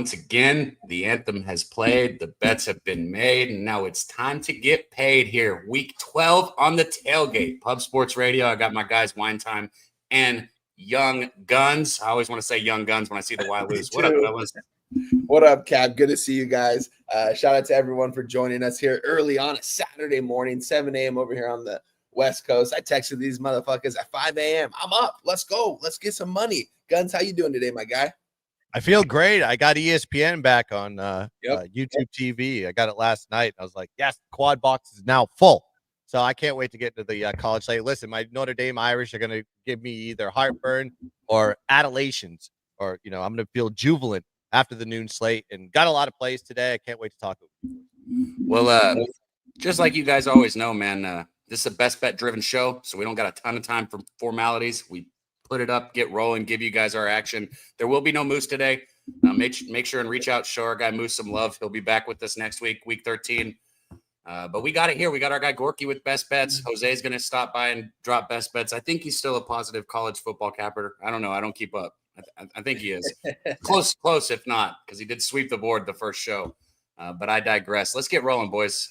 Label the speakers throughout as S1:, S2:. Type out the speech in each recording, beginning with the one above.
S1: Once again, the anthem has played, the bets have been made, and now it's time to get paid here. Week 12 on the Tailgate. Pub Sports Radio. I got my guys, Wine Time and Young Guns. I always want to say Young Guns when I see the Y lose. What up, fellas?
S2: What up, Cab? Good to see you guys. Shout out to everyone for joining us here early on a Saturday morning, 7 a.m. over here on the West Coast. I texted these motherfuckers at 5 a.m. I'm up. Let's go. Let's get some money. Guns, how you doing today, my guy?
S3: I feel great. I got ESPN back on YouTube TV. I got it last night. I was like, yes, the quad box is now full. So I can't wait to get to the college slate. Listen, my Notre Dame Irish are going to give me either heartburn or adulations, or, I'm going to feel jubilant after the noon slate, and got a lot of plays today. I can't wait to talk to you.
S1: Well, just like you guys always know, man, this is a best bet driven show. So we don't got a ton of time for formalities. We put it up, get rolling, give you guys our action. There will be no Moose today. Make sure and reach out, show our guy Moose some love. He'll be back with us next week, week 13. But we got it here. We got our guy Gorky with best bets. Jose's going to stop by and drop best bets. I think he's still a positive college football capper. I don't know. I don't keep up. I think he is. Close, if not, because he did sweep the board the first show. But I digress. Let's get rolling, boys.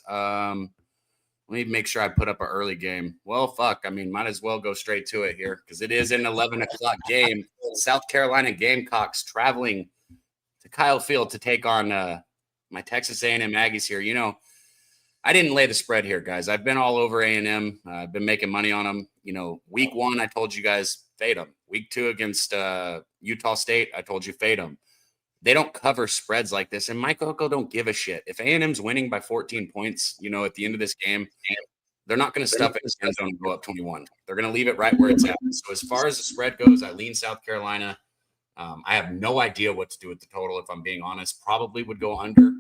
S1: Let me make sure I put up an early game. Well, fuck. I mean, might as well go straight to it here because it is an 11 o'clock game. South Carolina Gamecocks traveling to Kyle Field to take on my Texas A&M Aggies here. I didn't lay the spread here, guys. I've been all over A&M. I've been making money on them. Week 1, I told you guys fade them. Week 2 against Utah State, I told you fade them. They don't cover spreads like this, and Mike Elko don't give a shit. If A&M's winning by 14 points, at the end of this game, they're not going to stuff it in the end zone and go up 21. They're going to leave it right where it's at. So as far as the spread goes, I lean South Carolina. I have no idea what to do with the total, if I'm being honest. Probably would go under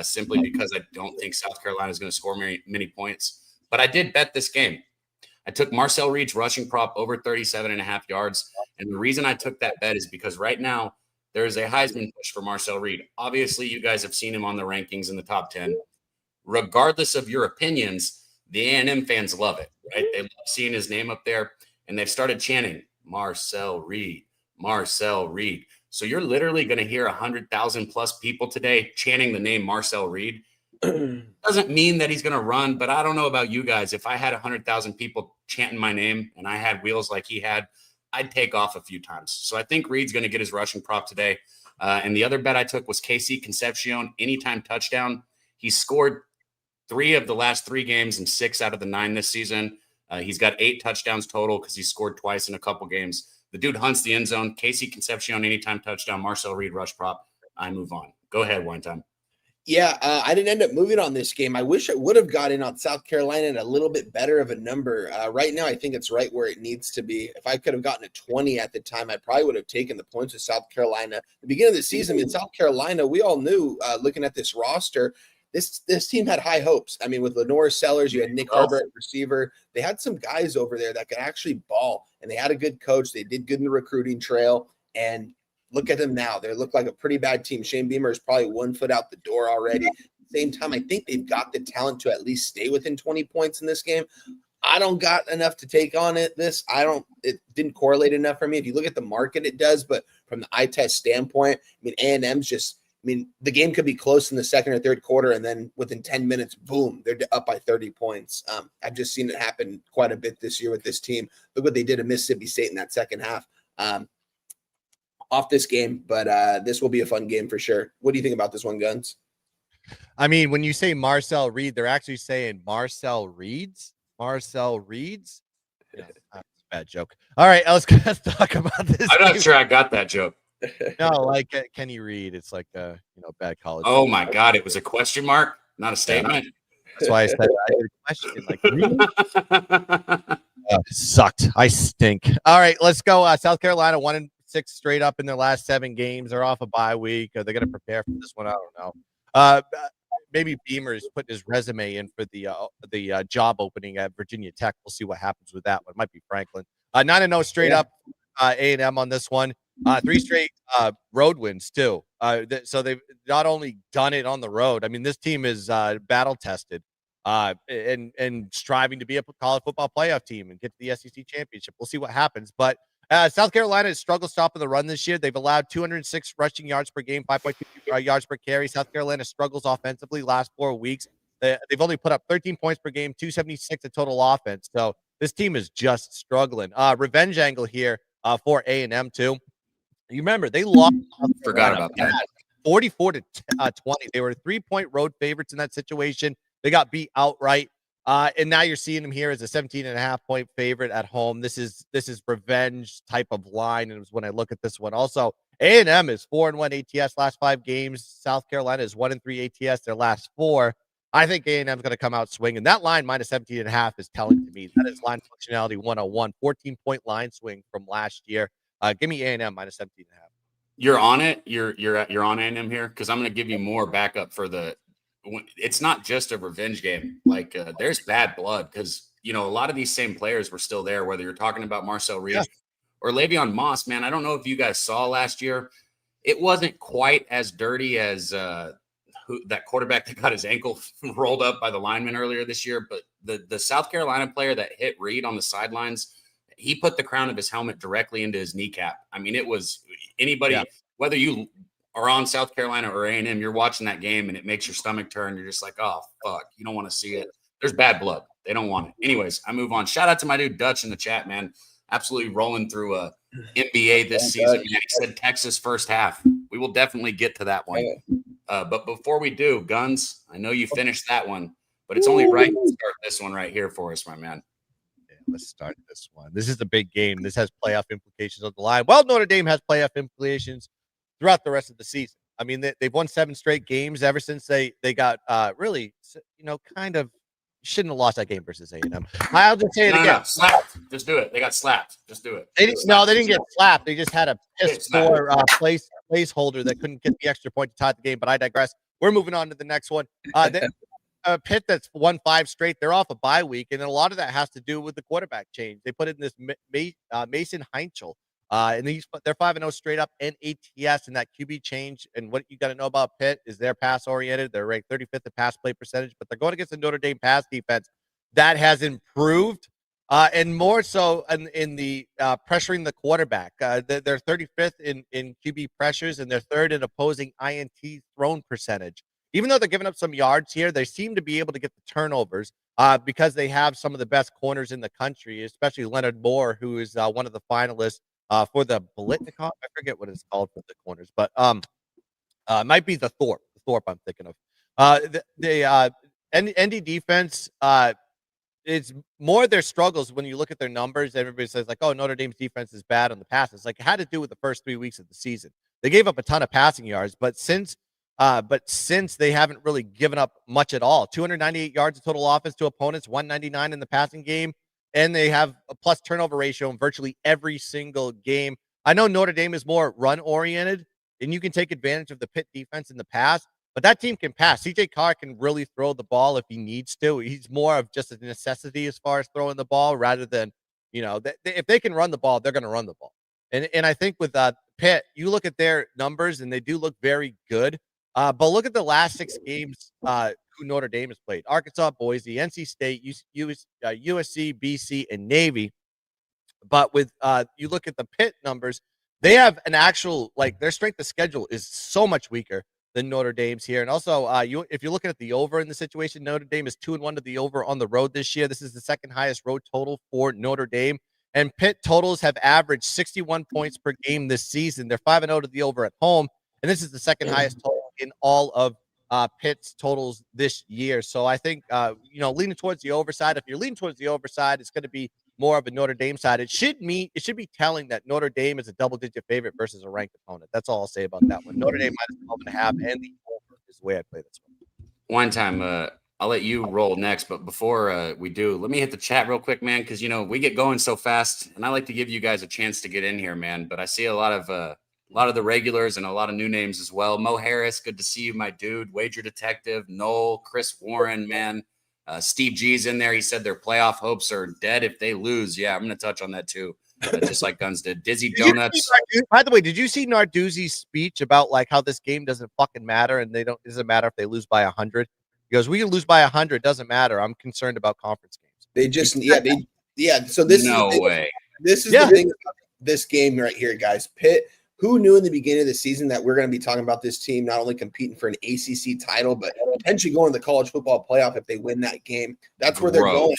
S1: simply because I don't think South Carolina is going to score many points. But I did bet this game. I took Marcel Reed's rushing prop over 37.5 yards. And the reason I took that bet is because right now, there is a Heisman push for Marcel Reed. Obviously, you guys have seen him on the rankings in the top 10. Regardless of your opinions, the A&M fans love it, right? They love seeing his name up there, and they've started chanting, Marcel Reed, Marcel Reed. So you're literally going to hear 100,000 plus people today chanting the name Marcel Reed. Doesn't mean that he's going to run, but I don't know about you guys. If I had 100,000 people chanting my name and I had wheels like he had, I'd take off a few times. So I think Reed's going to get his rushing prop today. And the other bet I took was KC Concepcion, anytime touchdown. He scored 3 of the last 3 games and 6 out of the 9 this season. He's got 8 touchdowns total because he scored twice in a couple games. The dude hunts the end zone. KC Concepcion, anytime touchdown. Marcel Reed, rush prop. I move on. Go ahead, Wine Time.
S2: Yeah, I didn't end up moving on this game. I wish I would have gotten on South Carolina at a little bit better of a number. Right now, I think it's right where it needs to be. If I could have gotten a 20 at the time, I probably would have taken the points of South Carolina. At the beginning of the season in South Carolina, we all knew, looking at this roster, this team had high hopes. I mean, with Lenore Sellers, you had Nick Herbert, receiver. They had some guys over there that could actually ball, and they had a good coach. They did good in the recruiting trail, and look at them now. They look like a pretty bad team. Shane Beamer is probably 1 foot out the door already. At the same time, I think they've got the talent to at least stay within 20 points in this game. I don't got enough to take on it. It didn't correlate enough for me. If you look at the market, it does, but from the eye test standpoint, A&M's the game could be close in the second or third quarter, and then within 10 minutes, boom, they're up by 30 points. I've just seen it happen quite a bit this year with this team. Look what they did at Mississippi State in that second half. Off this game, but this will be a fun game for sure. What do you think about this one, Guns?
S3: I mean, when you say Marcel Reed, they're actually saying Marcel Reeds. Marcel Reeds? Yeah, that's a bad joke. All right, let's talk about this.
S1: I'm not sure I got that joke.
S3: No, like Kenny Reed. It's like bad college.
S1: Oh my God, it was a question mark, not a statement.
S3: That's why I said I did a question. Like, sucked. I stink. All right, let's go. South Carolina 1-6 straight up in their last 7 games. They're off a bye week. Are they going to prepare for this one? I don't know. Maybe Beamer is putting his resume in for the job opening at Virginia Tech. We'll see what happens with that one. It might be Franklin. 9-0 straight up A&M on this one. 3 straight road wins too. So they've not only done it on the road. I mean, this team is battle tested and striving to be a college football playoff team and get to the SEC championship. We'll see what happens. But South Carolina has struggled stopping the run this year. They've allowed 206 rushing yards per game, 5.2 yards per carry. South Carolina struggles offensively last 4 weeks. They've only put up 13 points per game, 276 in total offense. So this team is just struggling. Revenge angle here for A&M too. You remember they lost.
S1: Forgot about that.
S3: 44 to 20. They were 3-point road favorites in that situation. They got beat outright. And now you're seeing them here as a 17.5-point favorite at home. This is revenge type of line. And it was when I look at this one. Also, A&M is 4-1 ATS last 5 games. South Carolina is 1-3 ATS their last 4. I think A&M is going to come out swinging. That line minus 17.5 is telling to me that is line functionality 101, 14-point line swing from last year. Give me A&M minus 17.5.
S1: You're on it. You're on A&M here because I'm going to give you more backup for the. It's not just a revenge game. Like there's bad blood because a lot of these same players were still there. Whether you're talking about Marcel Reed or Le'Veon Moss, man, I don't know if you guys saw last year. It wasn't quite as dirty as that quarterback that got his ankle rolled up by the lineman earlier this year. But the South Carolina player that hit Reed on the sidelines, he put the crown of his helmet directly into his kneecap. I mean, it was anybody, whether you are on South Carolina or A&M, you're watching that game and it makes your stomach turn. You're just like, oh, fuck, you don't want to see it. There's bad blood. They don't want it. Anyways, I move on. Shout out to my dude Dutch in the chat, man. Absolutely rolling through NBA this season. Man. He said Texas first half. We will definitely get to that one. But before we do, Guns, I know you finished that one, but it's only right to start this one right here for us, my man.
S3: Let's start this one. This is a big game. This has playoff implications on the line. Well, Notre Dame has playoff implications throughout the rest of the season. I mean, they've won 7 straight games ever since they got really, kind of shouldn't have lost that game versus A&M. I'll just say it again.
S1: No, slapped. Just do it. They got slapped. Just do it.
S3: They didn't get slapped. They just had a piss poor placeholder that couldn't get the extra point to tie the game. But I digress. We're moving on to the next one. Pitt that's won 5 straight. They're off a bye week, and a lot of that has to do with the quarterback change. They put in this Mason Heinchel, and they're 5-0 straight up in ATS, and that QB change. And what you got to know about Pitt is they're pass oriented. They're ranked 35th in pass play percentage, but they're going against the Notre Dame pass defense that has improved, and more so in the pressuring the quarterback. They're 35th in QB pressures, and they're 3rd in opposing INT thrown percentage. Even though they're giving up some yards here, they seem to be able to get the turnovers because they have some of the best corners in the country, especially Leonard Moore, who is one of the finalists for the Blitnikov. I forget what it's called for the corners, but it might be the Thorpe I'm thinking of. The ND defense, it's more their struggles when you look at their numbers. Everybody says like, oh, Notre Dame's defense is bad on the pass. It's like it had to do with the first 3 weeks of the season. They gave up a ton of passing yards, but since they haven't really given up much at all. 298 yards of total offense to opponents, 199 in the passing game, and they have a plus turnover ratio in virtually every single game. I know Notre Dame is more run-oriented, and you can take advantage of the Pitt defense in the pass, but that team can pass. CJ Carr can really throw the ball if he needs to. He's more of just a necessity as far as throwing the ball rather than, if they can run the ball, they're going to run the ball. And I think with Pitt, you look at their numbers, and they do look very good. But look at the last 6 games who Notre Dame has played. Arkansas, Boise, NC State, USC, BC, and Navy. But with you look at the Pitt numbers, they have an actual, their strength of schedule is so much weaker than Notre Dame's here. And also, if you're looking at the over in the situation, Notre Dame is 2-1 to the over on the road this year. This is the 2nd highest road total for Notre Dame. And Pitt totals have averaged 61 points per game this season. They're 5-0 to the over at home. And this is the 2nd highest total in all of Pitt's totals this year. So I think, leaning towards the overside. If you're leaning towards the overside, it's going to be more of a Notre Dame side. It should be telling that Notre Dame is a double-digit favorite versus a ranked opponent. That's all I'll say about that one. Notre Dame minus 12.5, and the over is the way I play this one.
S1: One time, I'll let you roll next, but before we do, let me hit the chat real quick, man, because we get going so fast, and I like to give you guys a chance to get in here, man. But I see a lot of the regulars and a lot of new names as well. Mo Harris, good to see you, my dude. Wager Detective, Noel, Chris Warren, man. Steve G's in there. He said their playoff hopes are dead if they lose. Yeah, I'm going to touch on that too, just like Guns did. Dizzy Donuts.
S3: By the way, did you see Narduzzi's speech about how this game doesn't fucking matter and it doesn't matter if they lose by 100? He goes, we can lose by 100. Doesn't matter. I'm concerned about conference games.
S2: They just, So this
S1: no
S2: is the thing.
S1: way.
S2: This is the thing. this game right here, guys. Pitt, who knew in the beginning of the season that we're going to be talking about this team not only competing for an ACC title, but potentially going to the college football playoff if they win that game. That's where they're going.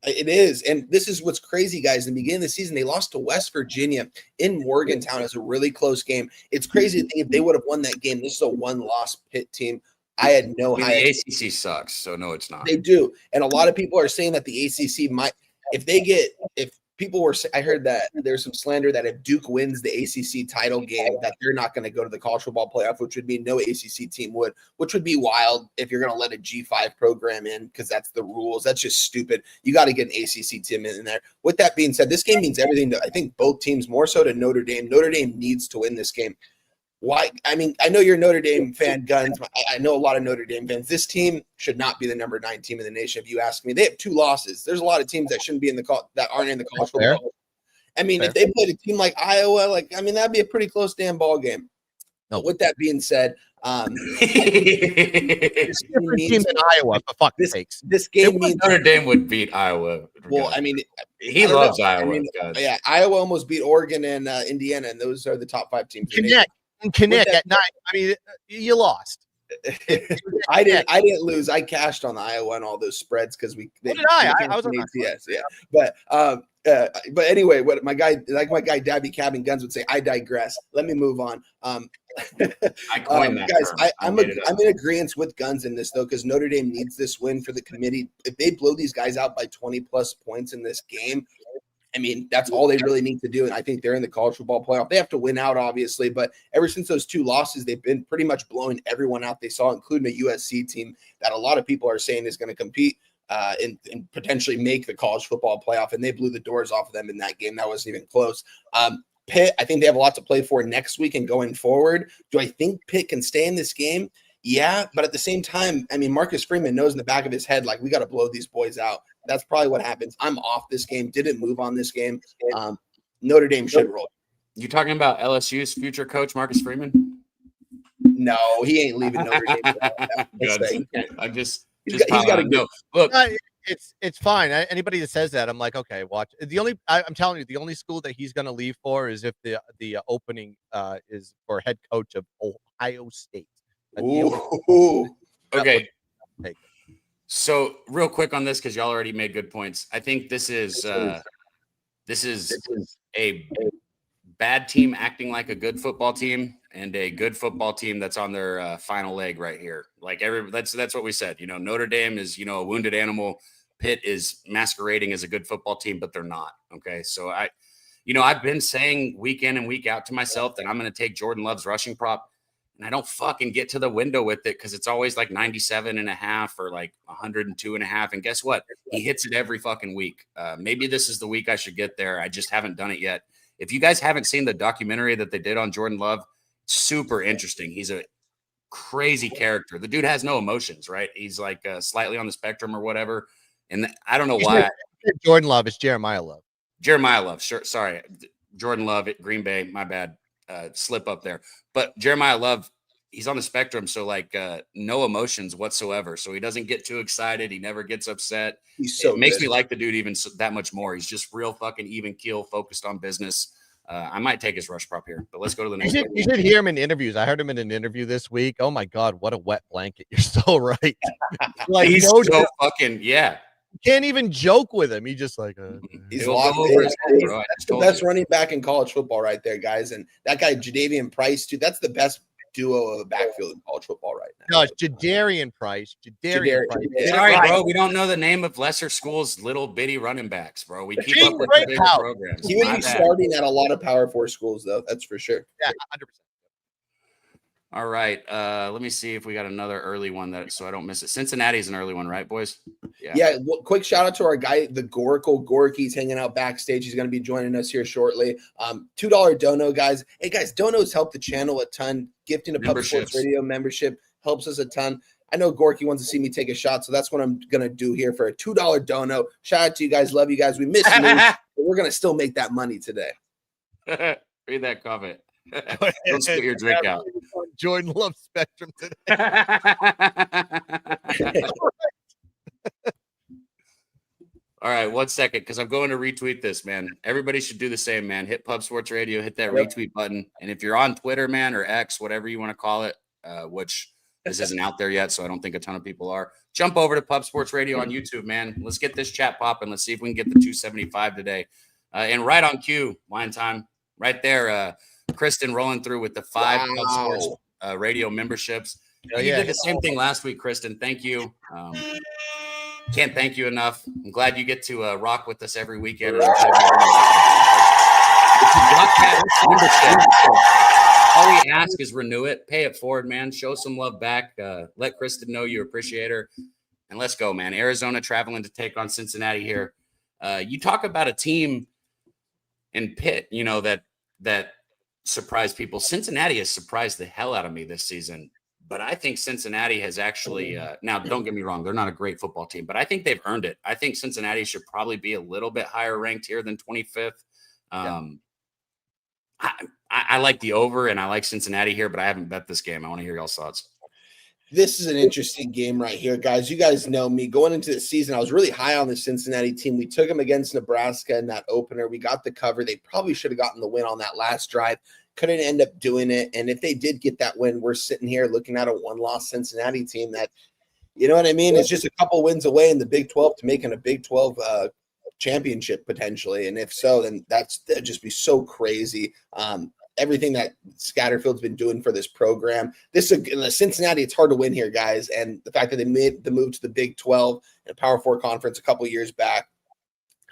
S2: It is. And this is what's crazy, guys. In the beginning of the season, they lost to West Virginia in Morgantown. As a really close game. It's crazy to think if they would have won that game, this is a one-loss Pitt team. I had no idea.
S1: The ACC sucks, so no, it's not.
S2: They do. And a lot of people are saying that the ACC might, I heard that there's some slander that if Duke wins the ACC title game, that they're not going to go to the college football playoff, which would mean no ACC team would, which would be wild if you're going to let a G5 program in because that's the rules. That's just stupid. You got to get an ACC team in there. With that being said, this game means everything to, I think, both teams, more so to Notre Dame. Notre Dame needs to win this game. Why? I mean, I know you're a Notre Dame fan, Guns. I know a lot of Notre Dame fans. This team should not be the number 9 team in the nation. If you ask me, they have 2 losses. There's a lot of teams that shouldn't be that aren't in the college football. I mean, if they played a team like Iowa, that'd be a pretty close damn ball game. No. With that being said,
S3: it's a different team than Iowa. For fuck's sakes,
S2: this game means
S1: Notre Dame would beat Iowa.
S2: Well, I mean,
S1: he loves Iowa. I mean,
S2: yeah, Iowa almost beat Oregon and Indiana, and those are the top 5 teams.
S3: Connect at 9. I mean, you lost.
S2: I didn't lose. I cashed on the Iowa and all those spreads because I was on ATS. Yeah, but anyway, what my guy Daby Cab and Guns would say. I digress. Let me move on.
S1: I coined that
S2: guys. I'm in agreement with Guns in this though because Notre Dame needs this win for the committee. If they blow these guys out by 20 plus points in this game, I mean, that's all they really need to do. And I think they're in the college football playoff. They have to win out, obviously. But ever since those 2 losses, they've been pretty much blowing everyone out they saw, including a USC team that a lot of people are saying is going to compete and potentially make the college football playoff. And they blew the doors off of them in that game. That wasn't even close. Pitt, I think they have a lot to play for next week and going forward. Do I think Pitt can stay in this game? Yeah, but at the same time, I mean, Marcus Freeman knows in the back of his head, we got to blow these boys out. That's probably what happens. I'm off this game. Didn't move on this game. Notre Dame should roll.
S1: You talking about LSU's future coach, Marcus Freeman?
S2: No, he ain't leaving Notre Dame.
S1: I'm just
S2: he's got to go.
S1: Look,
S3: it's fine. Anybody that says that, I'm like, okay, watch. I'm telling you, the only school that he's going to leave for is if the opening is for head coach of Ohio State.
S1: Okay. So real quick on this, because y'all already made good points. I think this is a bad team acting like a good football team and a good football team that's on their final leg right here. That's what we said. Notre Dame is a wounded animal. Pitt is masquerading as a good football team, but they're not. Okay, so I've been saying week in and week out to myself that I'm going to take Jordan Love's rushing prop. And I don't fucking get to the window with it because it's always 97.5 or 102.5. And guess what? He hits it every fucking week. Maybe this is the week I should get there. I just haven't done it yet. If you guys haven't seen the documentary that they did on Jordan Love, super interesting. He's a crazy character. The dude has no emotions, right? He's slightly on the spectrum or whatever. And I don't know why.
S3: Jordan Love is Jeremiah Love.
S1: Jeremiah Love. Sure. Sorry. Jordan Love at Green Bay. My bad. Slip up there. But Jeremiah Love, he's on the spectrum. So no emotions whatsoever. So he doesn't get too excited. He never gets upset. It makes me like the dude even that much more. He's just real fucking even keel, focused on business. I might take his rush prop here, but let's go to the next one.
S3: You should hear him in interviews. I heard him in an interview this week. Oh my God, what a wet blanket. You're so right.
S1: He's so fucking, yeah.
S3: You can't even joke with him. He just
S2: he's locked in. That's the best running back in college football right there, guys. And that guy, Jadavian Price, too. That's the best duo of a backfield in college football right now.
S3: No, it's Jadarian Price. Jadarian Price.
S1: Sorry, bro. We don't know the name of lesser schools' little bitty running backs, bro. We keep up with the bigger programs.
S2: He would be starting at a lot of Power 4 schools, though. That's for sure.
S3: Yeah, 100%.
S1: All right. Let me see if we got another early one so I don't miss it. Cincinnati's an early one, right, boys?
S2: Yeah. Well, quick shout out to our guy, the Gorkle. Gorky's hanging out backstage. He's going to be joining us here shortly. $2 dono, guys. Hey, guys, donos help the channel a ton. Gifting a Public Sports Radio membership helps us a ton. I know Gorky wants to see me take a shot, so that's what I'm going to do here for a $2 dono. Shout out to you guys. Love you guys. We miss you, but we're going to still make that money today.
S1: Read that comment. Don't spit your drink out.
S3: Jordan Love spectrum today.
S1: All right. 1 second, because I'm going to retweet this, man. Everybody should do the same, man. Hit Pub Sports Radio, hit that retweet button. And if you're on Twitter, man, or X, whatever you want to call it, which this isn't out there yet, so I don't think a ton of people are, jump over to Pub Sports Radio on YouTube, man. Let's get this chat popping. Let's see if we can get the 275 today. And right on cue, wine time, right there, Kristen rolling through with the 5 Pub Sports Radio memberships. You did the same thing last week, Kristen. Thank you. Can't thank you enough. I'm glad you get to rock with us every weekend. If you got that membership, all we ask is renew it, pay it forward, man. Show some love back. Let Kristen know you appreciate her. And let's go, man. Arizona traveling to take on Cincinnati here. You talk about a team in Pitt, you know, that surprised people. Cincinnati has surprised the hell out of me this season. But I think Cincinnati has actually now, don't get me wrong, they're not a great football team, but I think they've earned it. I think Cincinnati should probably be a little bit higher ranked here than 25th. I like the over, and I like Cincinnati here, but I haven't bet this game. I want to hear y'all's thoughts.
S2: This is an interesting game right here, guys. You guys know me. Going into the season, I was really high on the Cincinnati team. We took them against Nebraska in that opener. We got the cover. They probably should have gotten the win on that last drive. Couldn't end up doing it. And if they did get that win, we're sitting here looking at a one-loss Cincinnati team that, you know what I mean? It's just a couple wins away in the Big 12 to making a Big 12 championship potentially. And if so, then that'd just be so crazy. Everything that Scatterfield's been doing for this program. Cincinnati, it's hard to win here, guys. And the fact that they made the move to the Big 12 and Power 4 conference a couple years back,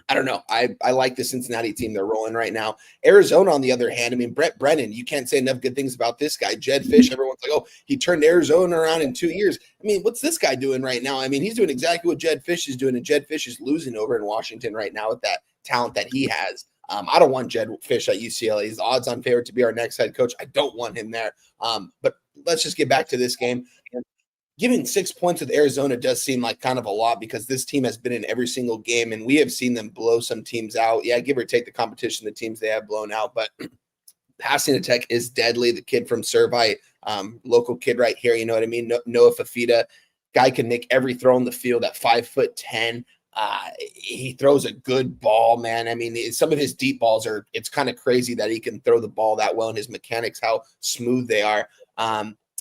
S2: I don't know. I like the Cincinnati team. They're rolling right now. Arizona, on the other hand, I mean, Brett Brennan, you can't say enough good things about this guy. Jed Fish, everyone's like, oh, he turned Arizona around in 2 years. I mean, what's this guy doing right now? I mean, he's doing exactly what Jed Fish is doing, and Jed Fish is losing over in Washington right now with that talent that he has. I don't want Jed Fish at UCLA. He's the odds-on favorite to be our next head coach. I don't want him there. But let's just get back to this game. Giving 6 points with Arizona does seem like kind of a lot because this team has been in every single game, and we have seen them blow some teams out. Yeah, give or take the competition, the teams they have blown out, but passing attack is deadly. The kid from Servite, local kid right here, you know what I mean? Noah Fafita, guy can make every throw on the field at 5'10". He throws a good ball, man. I mean, some of his deep balls it's kind of crazy that he can throw the ball that well, and his mechanics, how smooth they are.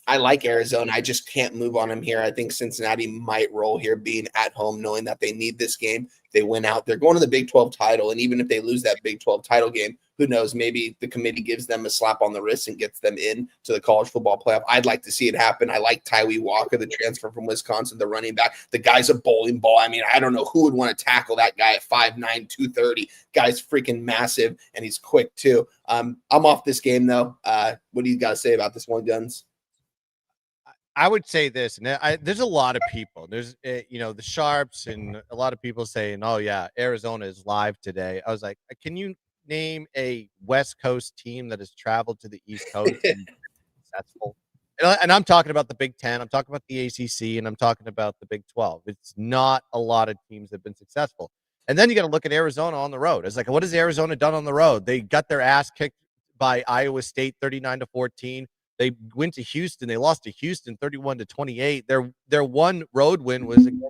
S2: I like Arizona. I just can't move on him here. I think Cincinnati might roll here, being at home, knowing that they need this game. They win out. They're going to the Big 12 title, and even if they lose that Big 12 title game, who knows? Maybe the committee gives them a slap on the wrist and gets them in to the college football playoff. I'd like to see it happen. I like Tyree Walker, the transfer from Wisconsin, the running back. The guy's a bowling ball. I mean, I don't know who would want to tackle that guy at 5'9", 230. Guy's freaking massive, and he's quick too. I'm off this game, though. What do you got to say about this one, Guns?
S3: I would say this, and there's a lot of people. There's, the Sharps and a lot of people saying, "Oh yeah, Arizona is live today." I was like, "Can you name a West Coast team that has traveled to the East Coast and been successful?" And I'm talking about the Big 10. I'm talking about the ACC, and I'm talking about the Big 12. It's not a lot of teams that have been successful. And then you got to look at Arizona on the road. It's like, what has Arizona done on the road? They got their ass kicked by Iowa State, 39-14. They went to Houston. They lost to Houston 31-28. Their one road win was against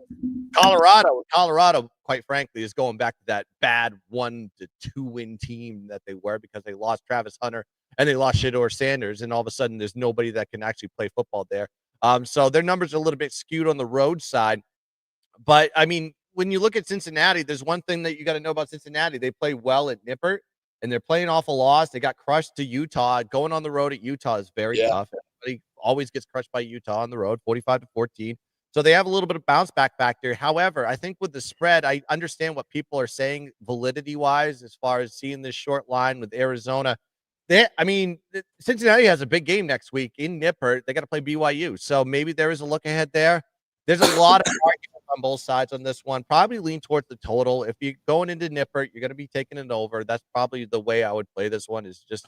S3: Colorado. Colorado, quite frankly, is going back to that bad 1-2 win team that they were because they lost Travis Hunter and they lost Shedeur Sanders. And all of a sudden, there's nobody that can actually play football there. So their numbers are a little bit skewed on the road side. But, I mean, when you look at Cincinnati, there's one thing that you got to know about Cincinnati. They play well at Nippert. And they're playing off a loss. They got crushed to Utah. Going on the road at Utah is very tough. Everybody always gets crushed by Utah on the road, 45-14. So they have a little bit of bounce back there. However, I think with the spread, I understand what people are saying validity-wise as far as seeing this short line with Arizona. Cincinnati has a big game next week in Nippert. They got to play BYU. So maybe there is a look ahead there. There's a lot of arguments on both sides on this one. Probably lean towards the total. If you're going into Nippert, you're going to be taking it over. That's probably the way I would play this one, is just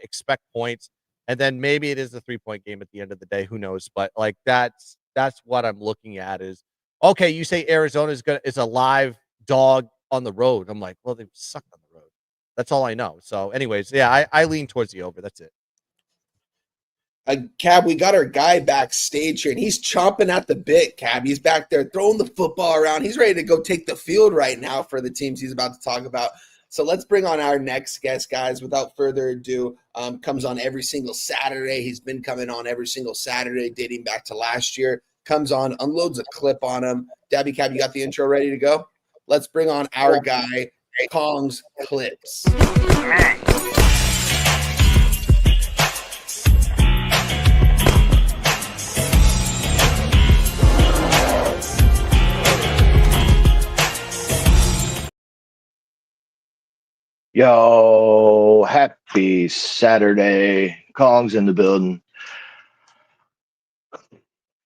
S3: expect points. And then maybe it is a 3-point game at the end of the day. Who knows? But like that's what I'm looking at is, okay, you say Arizona is a live dog on the road. I'm like, well, they suck on the road. That's all I know. So anyways, yeah, I lean towards the over. That's it.
S2: Cab, we got our guy backstage here, and he's chomping at the bit, Cab. He's back there throwing the football around. He's ready to go take the field right now for the teams he's about to talk about. So let's bring on our next guest, guys. Without further ado, comes on every single Saturday. He's been coming on every single Saturday dating back to last year. Comes on, unloads a clip on him. Daby Cab, you got the intro ready to go? Let's bring on our guy, Kong's Clips.
S4: Yo, happy Saturday. Kong's in the building.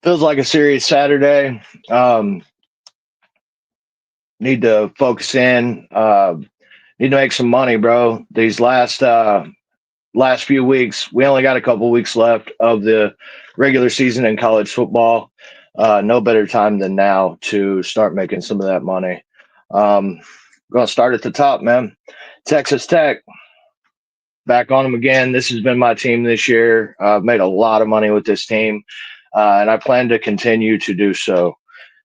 S4: Feels like a serious Saturday. Need to focus in. Need to make some money, bro. These last few weeks, we only got a couple weeks left of the regular season in college football. No better time than now to start making some of that money. Going to start at the top, man. Texas Tech, back on them again. This has been my team this year. I've made a lot of money with this team, and I plan to continue to do so.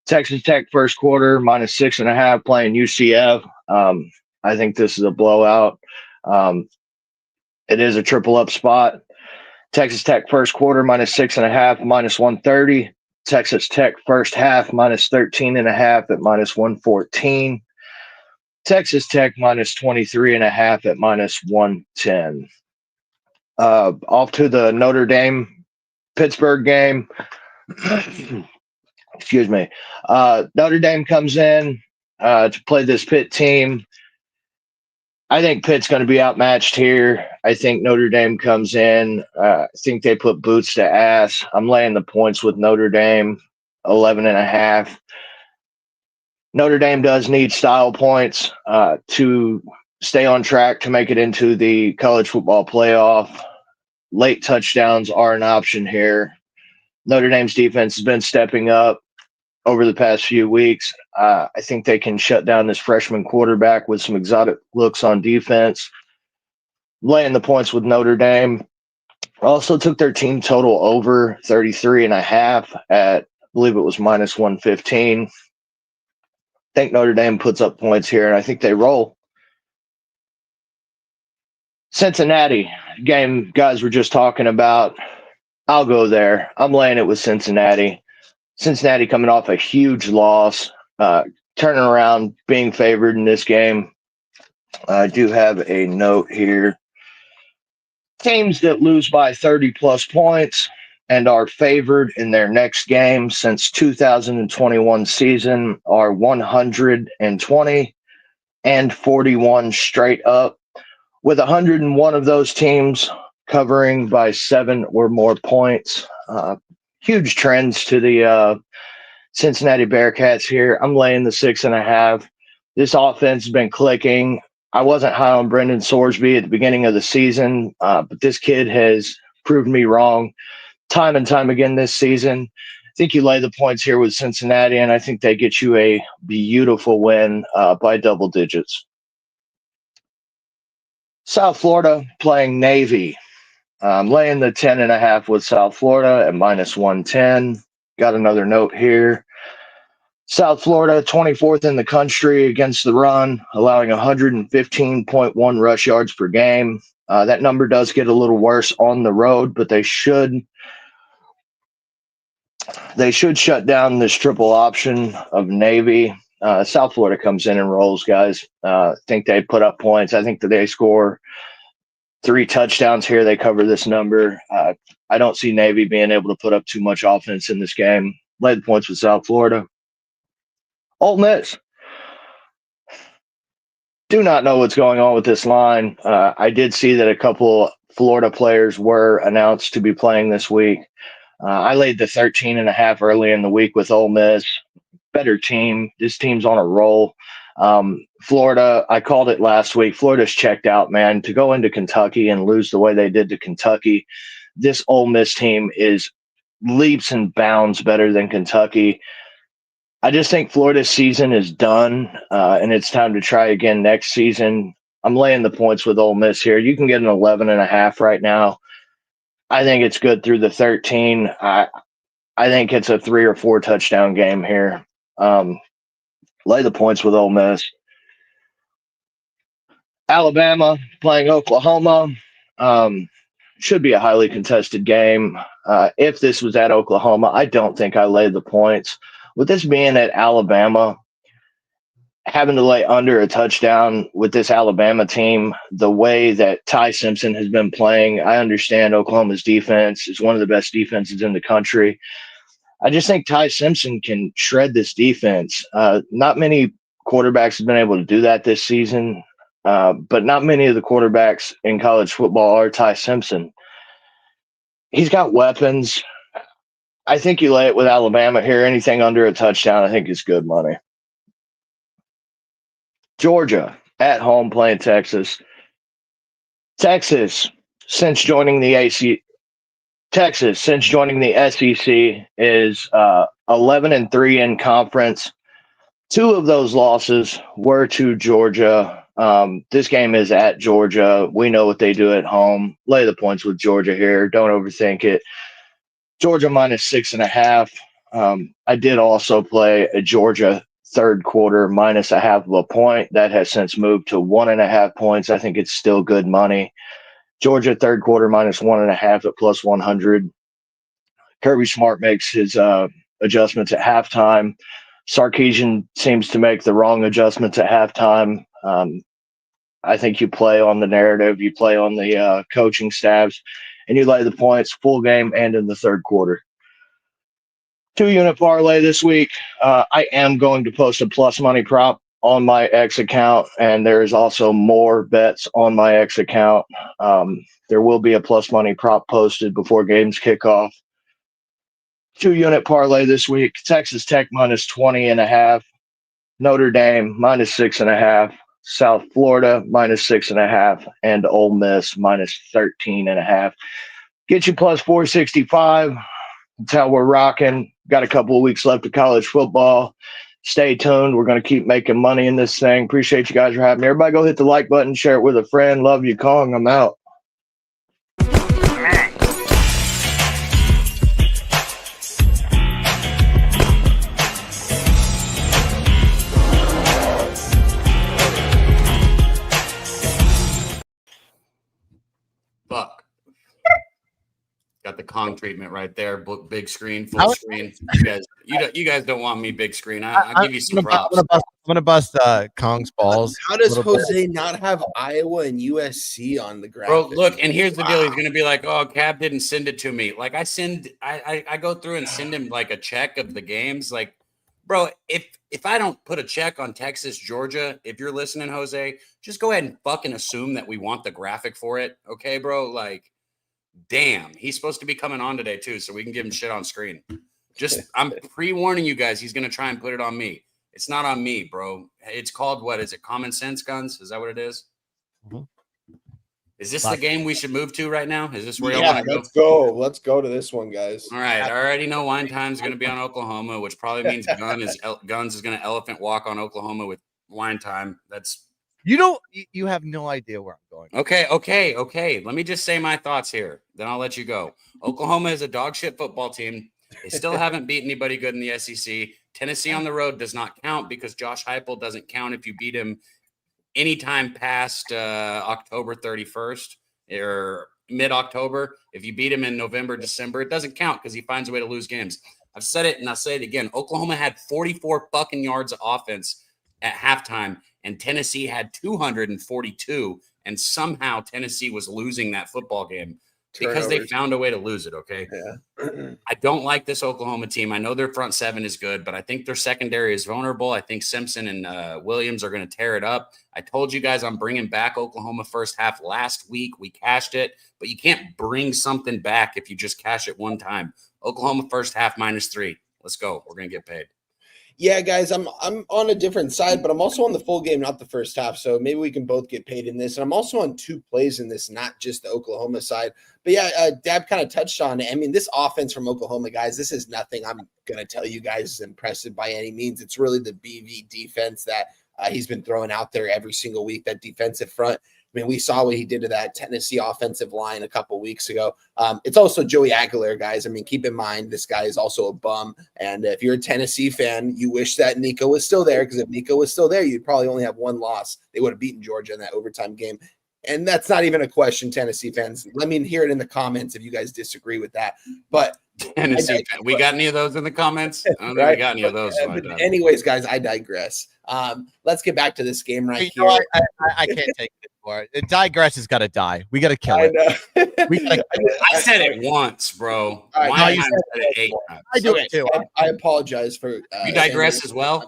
S4: Texas Tech first quarter, -6.5, playing UCF. I think this is a blowout. It is a triple up spot. Texas Tech first quarter, -6.5, -130. Texas Tech first half, -13.5 at -114. Texas Tech -23.5 at -110. Off to the Notre Dame Pittsburgh game. Excuse me. Notre Dame comes in to play this Pitt team. I think Pitt's going to be outmatched here. I think Notre Dame comes in. I think they put boots to ass. I'm laying the points with Notre Dame, 11.5. Notre Dame does need style points to stay on track to make it into the college football playoff. Late touchdowns are an option here. Notre Dame's defense has been stepping up over the past few weeks. I think they can shut down this freshman quarterback with some exotic looks on defense. Laying the points with Notre Dame. Also took their team total over 33.5 at, I believe it was -115. I think Notre Dame puts up points here, and I think they roll. Cincinnati, game guys were just talking about. I'll go there. I'm laying it with Cincinnati. Cincinnati coming off a huge loss, turning around, being favored in this game. I do have a note here. Teams that lose by 30-plus points and are favored in their next game since 2021 season are 120 and 41 straight up, with 101 of those teams covering by 7 or more points. Huge trends to the Cincinnati Bearcats here. I'm laying the 6.5. This offense has been clicking. I wasn't high on Brendan Sorsby at the beginning of the season, but this kid has proved me wrong time and time again this season. I think you lay the points here with Cincinnati, and I think they get you a beautiful win by double digits. South Florida playing Navy. I'm laying the 10.5 with South Florida at -110. Got another note here. South Florida, 24th in the country against the run, allowing 115.1 rush yards per game. That number does get a little worse on the road, but they should shut down this triple option of Navy. South Florida comes in and rolls, guys. I think they put up points. I think that they score 3 touchdowns here. They cover this number. I don't see Navy being able to put up too much offense in this game. Lay the points with South Florida. Ole Miss. Do not know what's going on with this line. I did see that a couple Florida players were announced to be playing this week. I laid the 13.5 early in the week with Ole Miss. Better team. This team's on a roll. Florida, I called it last week. Florida's checked out, man. To go into Kentucky and lose the way they did to Kentucky, this Ole Miss team is leaps and bounds better than Kentucky. I just think Florida's season is done, and it's time to try again next season. I'm laying the points with Ole Miss here. You can get an 11.5 right now. I think it's good through the 13. I think it's a 3 or 4 touchdown game here. Lay the points with Ole Miss. Alabama playing Oklahoma. Should be a highly contested game. If this was at Oklahoma, I don't think I laid the points. With this being at Alabama, having to lay under a touchdown with this Alabama team, the way that Ty Simpson has been playing, I understand Oklahoma's defense is one of the best defenses in the country. I just think Ty Simpson can shred this defense. Not many quarterbacks have been able to do that this season, but not many of the quarterbacks in college football are Ty Simpson. He's got weapons. I think you lay it with Alabama here. Anything under a touchdown, I think is good money. Georgia at home playing Texas. Texas, since joining the SEC, is 11-3 in conference. 2 of those losses were to Georgia. This game is at Georgia. We know what they do at home. Lay the points with Georgia here. Don't overthink it. Georgia minus 6.5. I did also play a Georgia third quarter minus 0.5 point. That has since moved to 1.5 points. I think it's still good money. Georgia third quarter minus 1.5 at plus 100. Kirby Smart makes his adjustments at halftime. Sarkisian seems to make the wrong adjustments at halftime. I think you play on the narrative, you play on the coaching staffs, and you lay the points full game and in the third quarter. 2-unit parlay this week. I am going to post a plus money prop on my X account, and there is also more bets on my X account. There will be a plus money prop posted before games kick off. 2-unit parlay this week. Texas Tech minus 20.5. Notre Dame minus 6.5. South Florida minus 6.5. And Ole Miss minus 13.5. Get you plus 465. That's how we're rocking. Got a couple of weeks left of college football. Stay tuned. We're going to keep making money in this thing. Appreciate you guys for having me. Everybody go hit the like button, share it with a friend. Love you, Kong. I'm out.
S1: Fuck. Got the Kong treatment right there. Big screen, full screen. You guys don't want me big screen. I'll give you some props.
S3: I'm gonna bust Kong's balls.
S2: How does Jose not have Iowa and USC on the graphic?
S1: Bro, look, and here's the deal. He's gonna be like, "Oh, Cab didn't send it to me." Like I go through and send him like a check of the games. Like, bro, if I don't put a check on Texas, Georgia, if you're listening, Jose, just go ahead and fucking assume that we want the graphic for it, okay, bro? Like, damn, he's supposed to be coming on today too, so we can give him shit on screen. I'm pre-warning you guys. He's gonna try and put it on me. It's not on me, bro. It's called, what is it? Common sense guns? Is that what it is?
S3: Mm-hmm.
S1: Is this the game we should move to right now? Is this where y'all want to go?
S2: Let's go. Let's go to this one, guys.
S1: All right. I already know Wine Time's going to be on Oklahoma, which probably means Guns is going to elephant walk on Oklahoma with Wine Time. That's
S3: you have no idea where I'm going.
S1: Okay. Let me just say my thoughts here. Then I'll let you go. Oklahoma is a dog shit football team. They still haven't beat anybody good in the SEC. Tennessee on the road does not count because Josh Heupel doesn't count if you beat him anytime past October 31st or mid-October. If you beat him in November, December, it doesn't count because he finds a way to lose games. I've said it and I'll say it again. Oklahoma had 44 fucking yards of offense at halftime, and Tennessee had 242, and somehow Tennessee was losing that football game because they found a way to lose it, okay?
S2: Yeah.
S1: I don't like this Oklahoma team. I know their front seven is good, but I think their secondary is vulnerable. I think Simpson and Williams are going to tear it up. I told you guys I'm bringing back Oklahoma first half last week. We cashed it, but you can't bring something back if you just cash it one time. Oklahoma first half -3. Let's go. We're going to get paid.
S2: Yeah, guys, I'm on a different side, but I'm also on the full game, not the first half. So maybe we can both get paid in this. And I'm also on 2 plays in this, not just the Oklahoma side. But yeah, Dab kind of touched on it. I mean, this offense from Oklahoma, guys, this is nothing I'm going to tell you guys is impressive by any means. It's really the BV defense that he's been throwing out there every single week, that defensive front. I mean, we saw what he did to that Tennessee offensive line a couple weeks ago. It's also Joey Aguilar, guys. I mean, keep in mind, this guy is also a bum. And if you're a Tennessee fan, you wish that Nico was still there, because if Nico was still there, you'd probably only have one loss. They would have beaten Georgia in that overtime game. And that's not even a question, Tennessee fans. Let me hear it in the comments if you guys disagree with that. But
S1: Tennessee, we got any of those in the comments? I don't think we got any of those.
S2: But anyways, guys, I digress. Let's get back to this game right here.
S3: I can't take it anymore. Digress has got to die. We got to kill it.
S1: I said it once, bro.
S2: All right,
S1: Why
S2: you
S1: I
S2: said
S1: said it 8 times?
S3: I do it too.
S2: I apologize for
S1: You digress as well?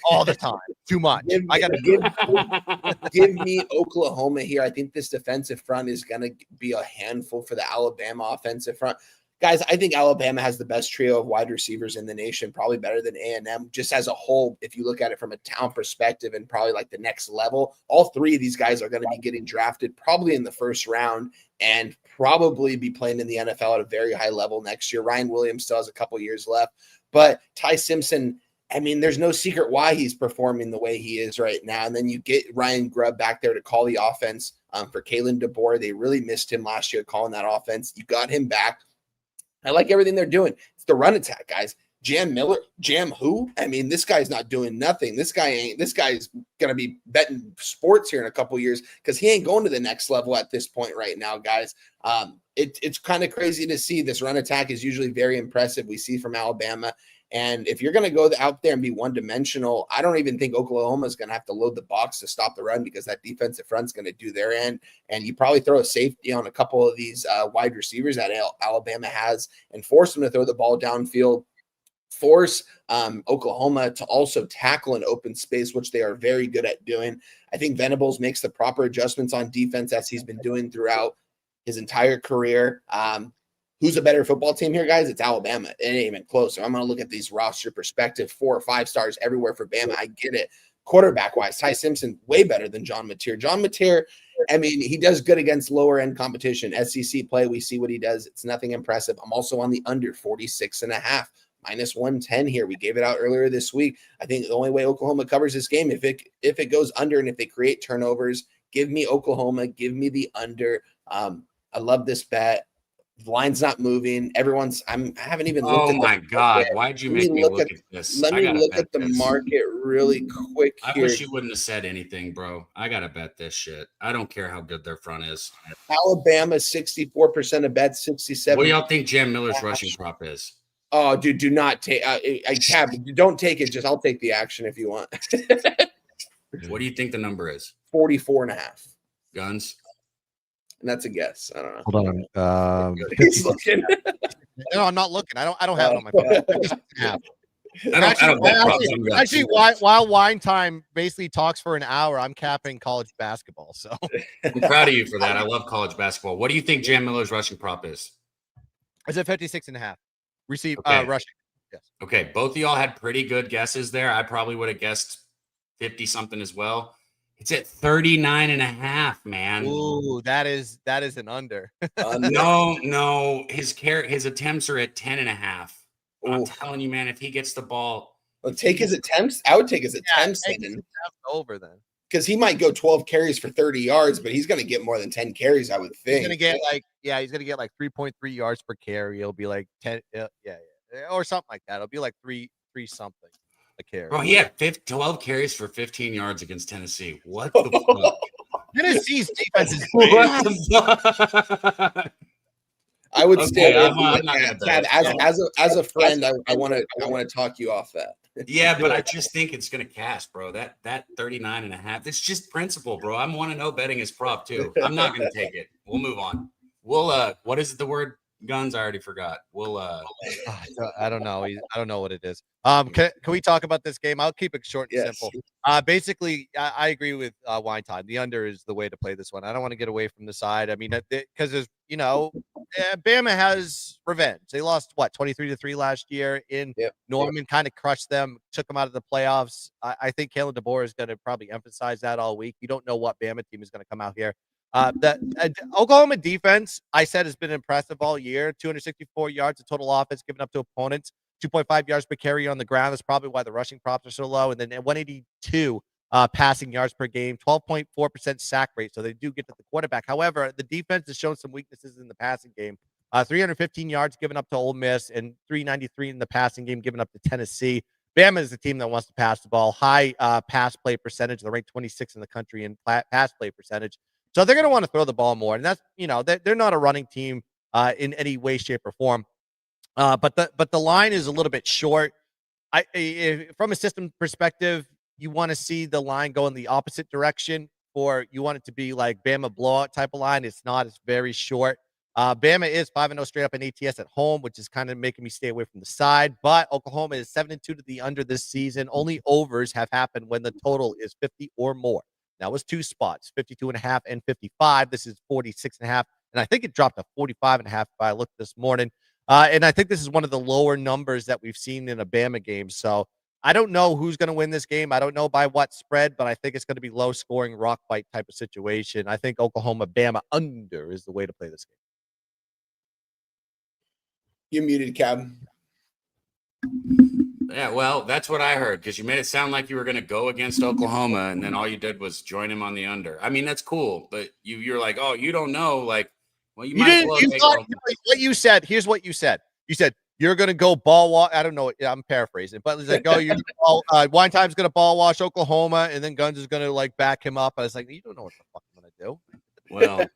S3: All the time. Too much. I got
S2: to give me Oklahoma here. I think this defensive front is going to be a handful for the Alabama offensive front. Guys, I think Alabama has the best trio of wide receivers in the nation, probably better than A&M, just as a whole. If you look at it from a talent perspective and probably like the next level, all three of these guys are going to be getting drafted probably in the first round and probably be playing in the NFL at a very high level next year. Ryan Williams still has a couple years left, but Ty Simpson, I mean, there's no secret why he's performing the way he is right now. And then you get Ryan Grubb back there to call the offense for Kalen DeBoer. They really missed him last year calling that offense. You got him back. I like everything they're doing. It's the run attack, guys. Jam Miller, Jam who? I mean, this guy's not doing nothing. This guy's going to be betting sports here in a couple years because he ain't going to the next level at this point right now, guys. It's kind of crazy to see. This run attack is usually very impressive. We see from Alabama. And if you're going to go out there and be one-dimensional, I don't even think Oklahoma is going to have to load the box to stop the run because that defensive front's going to do their end. And you probably throw a safety on a couple of these wide receivers that Alabama has and force them to throw the ball downfield, force Oklahoma to also tackle in open space, which they are very good at doing. I think Venables makes the proper adjustments on defense as he's been doing throughout his entire career. Who's a better football team here, guys? It's Alabama. It ain't even close. So I'm going to look at these roster perspective, 4 or 5 stars everywhere for Bama. I get it. Quarterback-wise, Ty Simpson, way better than John Mateer. John Mateer, I mean, he does good against lower-end competition. SEC play, we see what he does. It's nothing impressive. I'm also on the under 46.5, minus 110 here. We gave it out earlier this week. I think the only way Oklahoma covers this game, if it goes under and if they create turnovers, give me Oklahoma, give me the under. I love this bet. The line's not moving. I haven't even looked at
S1: my God. Why'd you make me look at this?
S2: Let me look at the market really quick here.
S1: I wish you wouldn't have said anything, bro. I got to bet this shit. I don't care how good their front is.
S2: Alabama, 64% of bets, 67.
S1: What do y'all think Jam Miller's rushing prop is?
S2: Oh, dude, do not take Cab. Don't take it. I'll take the action if you want.
S1: What do you think the number is?
S2: 44.5.
S1: Guns?
S2: And that's a guess. I don't know.
S3: Hold on.
S2: He's looking.
S3: No, I'm not looking. I don't have it on my phone. Actually, while Wine Time basically talks for an hour, I'm capping college basketball. So
S1: I'm proud of you for that. I love college basketball. What do you think Jam Miller's rushing prop is?
S3: Is it 56.5? Receive rushing. Yes. Okay.
S1: Both of y'all had pretty good guesses there. I probably would have guessed 50 something as well. It's at 39.5, man.
S3: Ooh, that is an under.
S1: No. His attempts are at 10.5. I'm telling you, man, if he gets the ball.
S2: Well, take his attempts. I would take his attempts
S3: over then.
S2: Because he might go 12 carries for 30 yards, but he's going to get more than 10 carries, I would think.
S3: He's going to get like 3.3 yards per carry. It'll be like 10, or something like that. It'll be like three something a carry.
S1: Bro, he had 12 carries for 15 yards against Tennessee. What the fuck?
S3: Tennessee's defense is
S1: what the fuck?
S2: I would stay as a friend. I want to talk you off that.
S1: Yeah, but I just think it's going to cash, bro. That 39.5. It's just principle, bro. I'm 1-0 betting his prop too. I'm not going to take it. We'll move on. We'll what is the word? Guns. I already forgot. We'll
S3: I don't know. I don't know what it is. Can we talk about this game? I'll keep it short and simple. Basically, I agree with Wine Time. The under is the way to play this one. I don't want to get away from the side. I mean, because there's Bama has revenge. They lost 23-3 last year in Norman, kind of crushed them, took them out of the playoffs. I think Kalen DeBoer is going to probably emphasize that all week. You don't know what Bama team is going to come out here. The Oklahoma defense, I said, has been impressive all year. 264 yards of total offense given up to opponents, 2.5 yards per carry on the ground. That's probably why the rushing props are so low. And then at 182 passing yards per game, 12.4% sack rate. So they do get to the quarterback. However, the defense has shown some weaknesses in the passing game. 315 yards given up to Ole Miss and 393 in the passing game given up to Tennessee. Bama is the team that wants to pass the ball. High pass play percentage. They're ranked 26 in the country in pass play percentage. So they're going to want to throw the ball more. And that's, they're not a running team in any way, shape, or form. But the line is a little bit short. From a system perspective, you want to see the line go in the opposite direction, or you want it to be like Bama blowout type of line. It's not. It's very short. Bama is 5-0 straight up in ATS at home, which is kind of making me stay away from the side. But Oklahoma is 7-2 to the under this season. Only overs have happened when the total is 50 or more. That was 2 spots, 52.5 and 55. This is 46.5. And I think it dropped to 45.5 if I looked this morning. And I think this is one of the lower numbers that we've seen in a Bama game. So I don't know who's going to win this game. I don't know by what spread, but I think it's going to be low scoring, rock fight type of situation. I think Oklahoma Bama under is the way to play this game.
S2: You're muted, Cab.
S1: Yeah, well, that's what I heard, because you made it sound like you were going to go against Oklahoma, and then all you did was join him on the under. I mean, that's cool, but you're like, oh, you don't know, like, well, you might as well take
S3: what you said. Here's what you said. You said you're going to go ball wash. I don't know. I'm paraphrasing, but it's like, oh, you're Wine Time's going to ball wash Oklahoma, and then Guns is going to like back him up. I was like, you don't know what the fuck I'm going to do.
S1: Well,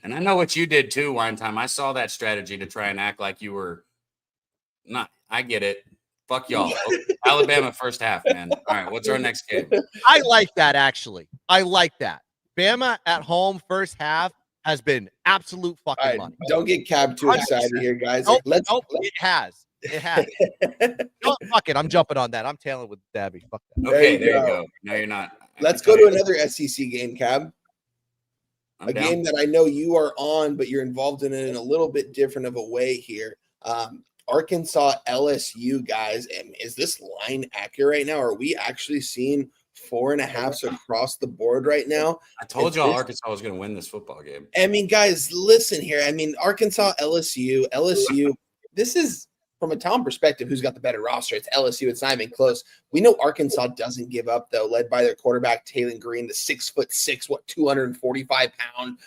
S1: and I know what you did too, Wine Time. I saw that strategy to try and act like you were not. I get it. Fuck y'all. Alabama first half, man. All right, what's our next game?
S3: I like that, actually. I like that. Bama at home first half has been absolute fucking money.
S2: Don't get Cab too excited here, guys.
S3: Nope, it has. It has. Fuck it. I'm jumping on that. I'm tailing with Daby. Fuck that.
S1: Okay, there you go. No, you're not.
S2: Let's go to another SEC game, Cab.
S1: I'm down.
S2: Game that I know you are on, but you're involved in it in a little bit different of a way here. Arkansas LSU, guys. And is this line accurate right now? Are we actually seeing 4.5s across the board right now?
S1: I told y'all Arkansas was going to win this football game.
S2: I mean, guys, listen here. I mean, Arkansas, LSU, this is from a talent perspective, who's got the better roster? It's LSU. It's not even close. We know Arkansas doesn't give up, though, led by their quarterback, Taylor Green, the 6'6", 245-pound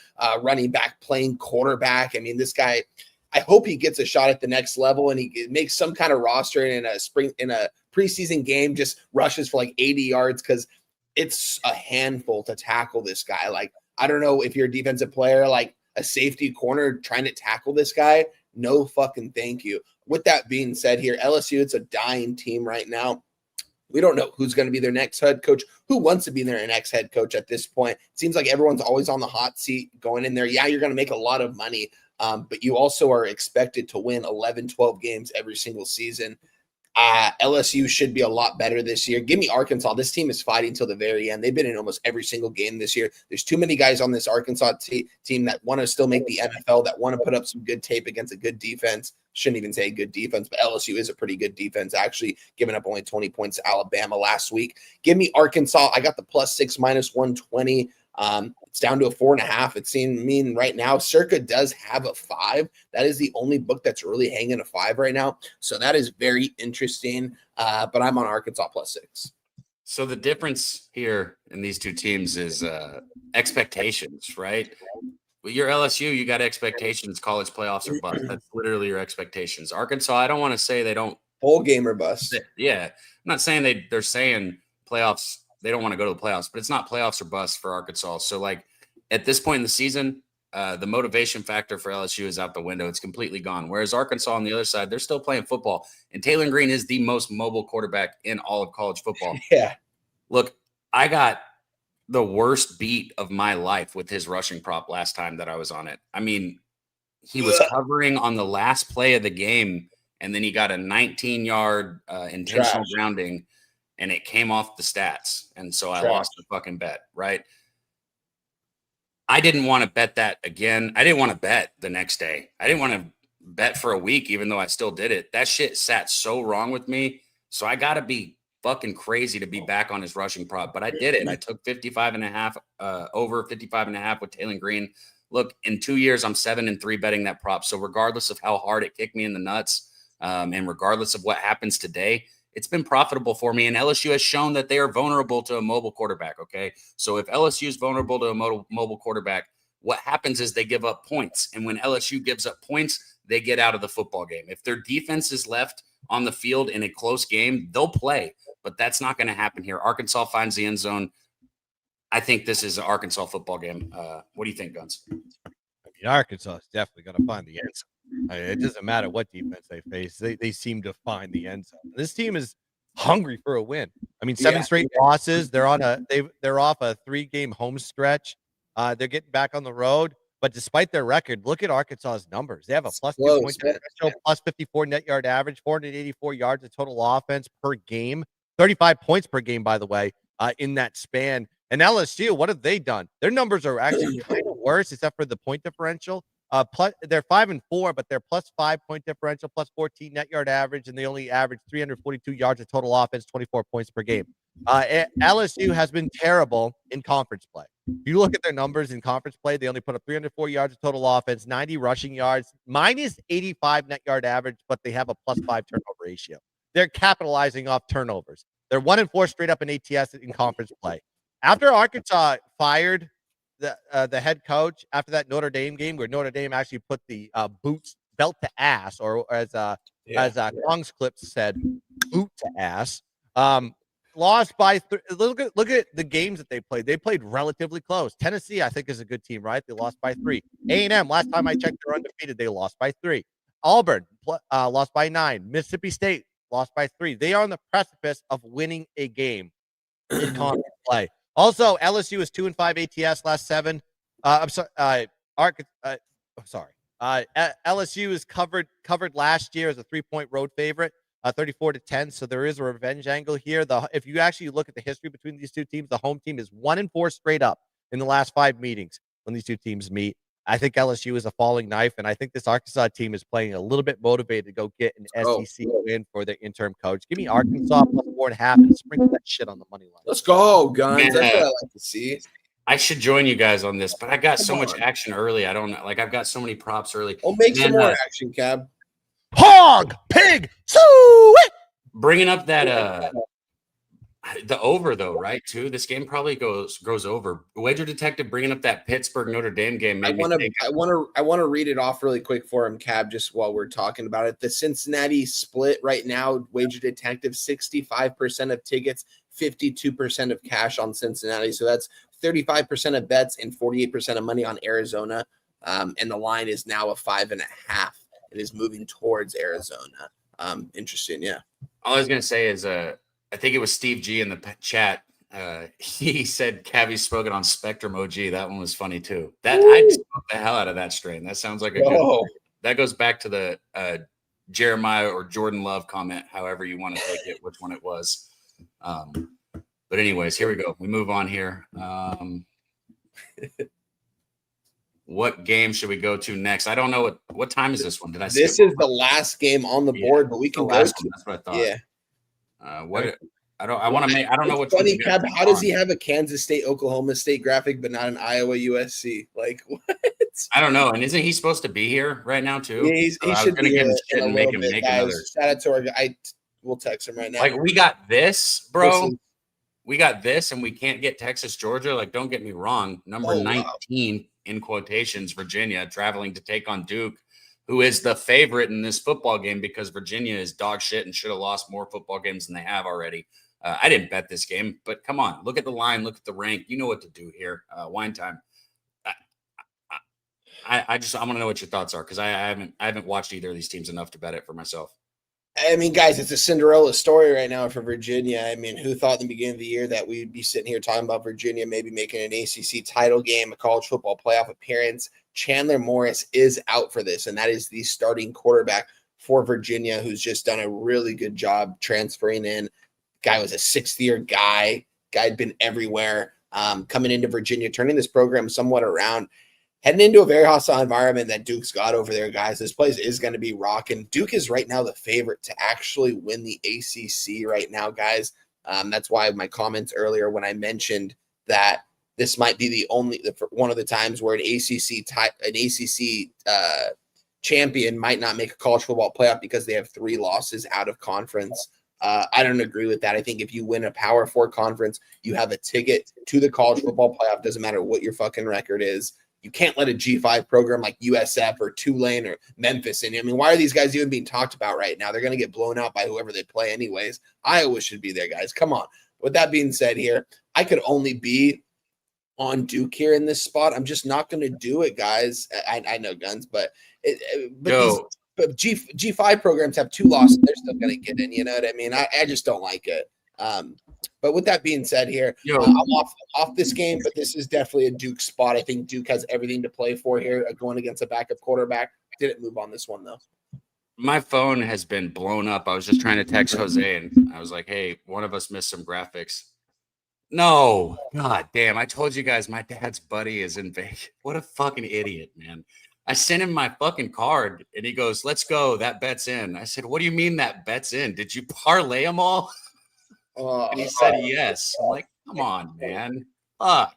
S2: running back playing quarterback. I mean, this guy, I hope he gets a shot at the next level and he makes some kind of roster in a preseason game, just rushes for like 80 yards, because it's a handful to tackle this guy. Like, I don't know if you're a defensive player, like a safety corner trying to tackle this guy. No fucking thank you. With that being said here, LSU, it's a dying team right now. We don't know who's going to be their next head coach, who wants to be their next head coach at this point. It seems like everyone's always on the hot seat going in there. Yeah, you're going to make a lot of money, but you also are expected to win 11, 12 games every single season. LSU should be a lot better this year. Give me Arkansas. This team is fighting till the very end. They've been in almost every single game this year. There's too many guys on this Arkansas team that want to still make the NFL, that want to put up some good tape against a good defense. Shouldn't even say good defense, but LSU is a pretty good defense, actually, giving up only 20 points to Alabama last week. Give me Arkansas. I got the +6 -120. It's down to a 4.5. It seems mean right now. Circa does have a 5. That is the only book that's really hanging a 5 right now. So that is very interesting. But I'm on Arkansas +6.
S1: So the difference here in these two teams is expectations, right? Well, you're LSU, you got expectations, college playoffs or bust. That's literally your expectations. Arkansas, I don't want to say they don't.
S2: Bowl game or bust.
S1: Yeah. I'm not saying they're saying playoffs. They don't want to go to the playoffs, but it's not playoffs or bust for Arkansas. So, like, at this point in the season, the motivation factor for LSU is out the window. It's completely gone. Whereas Arkansas on the other side, they're still playing football. And Taylor Green is the most mobile quarterback in all of college football.
S2: Yeah.
S1: Look, I got the worst beat of my life with his rushing prop last time that I was on it. I mean, he was covering on the last play of the game, and then he got a 19-yard intentional grounding, and it came off the stats. And so I lost the fucking bet, right? I didn't want to bet that again. I didn't want to bet the next day. I didn't want to bet for a week, even though I still did it. That shit sat so wrong with me. So I got to be fucking crazy to be back on his rushing prop. But I did it. I took 55.5 over 55.5 with Taylor Green. Look, in 2 years, I'm 7-3 betting that prop. So regardless of how hard it kicked me in the nuts, and regardless of what happens today, it's been profitable for me. And LSU has shown that they are vulnerable to a mobile quarterback. Okay. So if LSU is vulnerable to a mobile quarterback, what happens is they give up points. And when LSU gives up points, they get out of the football game. If their defense is left on the field in a close game, they'll play. But that's not going to happen here. Arkansas finds the end zone. I think this is an Arkansas football game. What do you think, Guns?
S3: I mean, Arkansas is definitely going to find the end zone. I mean, it doesn't matter what defense they face. They seem to find the end zone. This team is hungry for a win. I mean, 7 straight losses. They're off a 3-game home stretch. They're getting back on the road. But despite their record, look at Arkansas's numbers. They have a plus 2 point differential, plus 54 net yard average, 484 yards of total offense per game, 35 points per game, by the way, in that span. And LSU, what have they done? Their numbers are actually kind of worse, except for the point differential. They're 5-4, but they're plus 5 point differential, plus 14 net yard average, and they only average 342 yards of total offense, 24 points per game. LSU has been terrible in conference play. If you look at their numbers in conference play, they only put up 304 yards of total offense, 90 rushing yards, minus 85 net yard average, but they have a plus 5 turnover ratio. They're capitalizing off turnovers. They're 1-4 straight up in ATS in conference play. After Arkansas fired the head coach after that Notre Dame game, where Notre Dame actually put the boots belt to ass, or as Kong's Clips said, boot to ass. Lost by look at the games that they played. They played relatively close. Tennessee, I think, is a good team, right? They lost by 3. A&M, last time I checked, they're undefeated. They lost by 3. Auburn lost by 9. Mississippi State lost by 3. They are on the precipice of winning a game in conference play. Also, LSU is 2-5 ATS last 7. I'm sorry. LSU is covered last year as a 3-point road favorite. 34-10. So there is a revenge angle here. If you actually look at the history between these two teams, the home team is 1-4 straight up in the last 5 meetings when these two teams meet. I think LSU is a falling knife, and I think this Arkansas team is playing a little bit motivated to go get an SEC win for their interim coach. Give me Arkansas plus 4.5 and sprinkle that shit on the money line.
S2: Let's go, Guns. That's what I like to see.
S1: I should join you guys on this, but I got so much action early. I don't know. Like, I've got so many props early.
S2: We'll make some more action, Cab.
S3: Hog, pig, sue.
S1: Bringing up that the over though, right? Too. This game probably goes over. Wager Detective bringing up that Pittsburgh Notre Dame game.
S2: I want to read it off really quick for him, Cab, just while we're talking about it. The Cincinnati split right now. Wager Detective 65% of tickets, 52% of cash on Cincinnati. So that's 35% of bets and 48% of money on Arizona. And the line is now a 5.5. It is moving towards Arizona. Interesting, yeah.
S1: All I was gonna say is, I think it was Steve G in the chat. He said Cavi's spoken on Spectrum OG. That one was funny too. I smoked the hell out of that strain. That sounds like a good. That goes back to the Jeremiah or Jordan Love comment, however you want to take it, which one it was. But anyways, here we go. We move on here. What game should we go to next? I don't know what time is this one. Did I?
S2: This is the last game on the board, but we can go to.
S1: That's what I thought. Yeah. I want to make. I don't know what's
S2: funny. Cab, how does he have a Kansas State, Oklahoma State graphic, but not an Iowa USC? Like what?
S1: I don't know. And isn't he supposed to be here right now too?
S2: Yeah, he should be here in a little bit, guys. Shout out to our guy. We'll text him right now.
S1: Like, we got this, bro. Listen. We got this, and we can't get Texas, Georgia. Like, don't get me wrong. Number 19 in quotations, Virginia, traveling to take on Duke, who is the favorite in this football game because Virginia is dog shit and should have lost more football games than they have already. I didn't bet this game, but come on, look at the line, look at the rank. You know what to do here. Wine time. I want to know what your thoughts are because I haven't watched either of these teams enough to bet it for myself.
S2: I mean, guys, it's a Cinderella story right now for Virginia. I mean, who thought in the beginning of the year that we'd be sitting here talking about Virginia maybe making an ACC title game, a college football playoff appearance? Chandler Morris is out for this, and that is the starting quarterback for Virginia, who's just done a really good job transferring in. Guy was a 6th-year guy. Guy had been everywhere. Coming into Virginia, turning this program somewhat around. Heading into a very hostile environment that Duke's got over there, guys. This place is going to be rocking. Duke is right now the favorite to actually win the ACC right now, guys. That's why my comments earlier when I mentioned that this might be one of the times where an ACC champion might not make a college football playoff because they have 3 losses out of conference. I don't agree with that. I think if you win a Power 4 conference, you have a ticket to the college football playoff. Doesn't matter what your fucking record is. You can't let a G5 program like USF or Tulane or Memphis in. I mean, why are these guys even being talked about right now? They're going to get blown out by whoever they play anyways. Iowa should be there, guys. Come on. With that being said here, I could only be on Duke here in this spot. I'm just not going to do it, guys. I know guns, but G5 programs have 2 losses. They're still going to get in. You know what I mean? I just don't like it. But with that being said here, I'm off this game, but this is definitely a Duke spot. I think Duke has everything to play for here, going against a backup quarterback. Didn't move on this one, though.
S1: My phone has been blown up. I was just trying to text Jose, and I was like, hey, one of us missed some graphics. No. God damn. I told you guys my dad's buddy is in Vegas. What a fucking idiot, man. I sent him my fucking card, and he goes, let's go. That bet's in. I said, what do you mean that bet's in? Did you parlay them all? And he said yes. I'm like, come on, man. Fuck.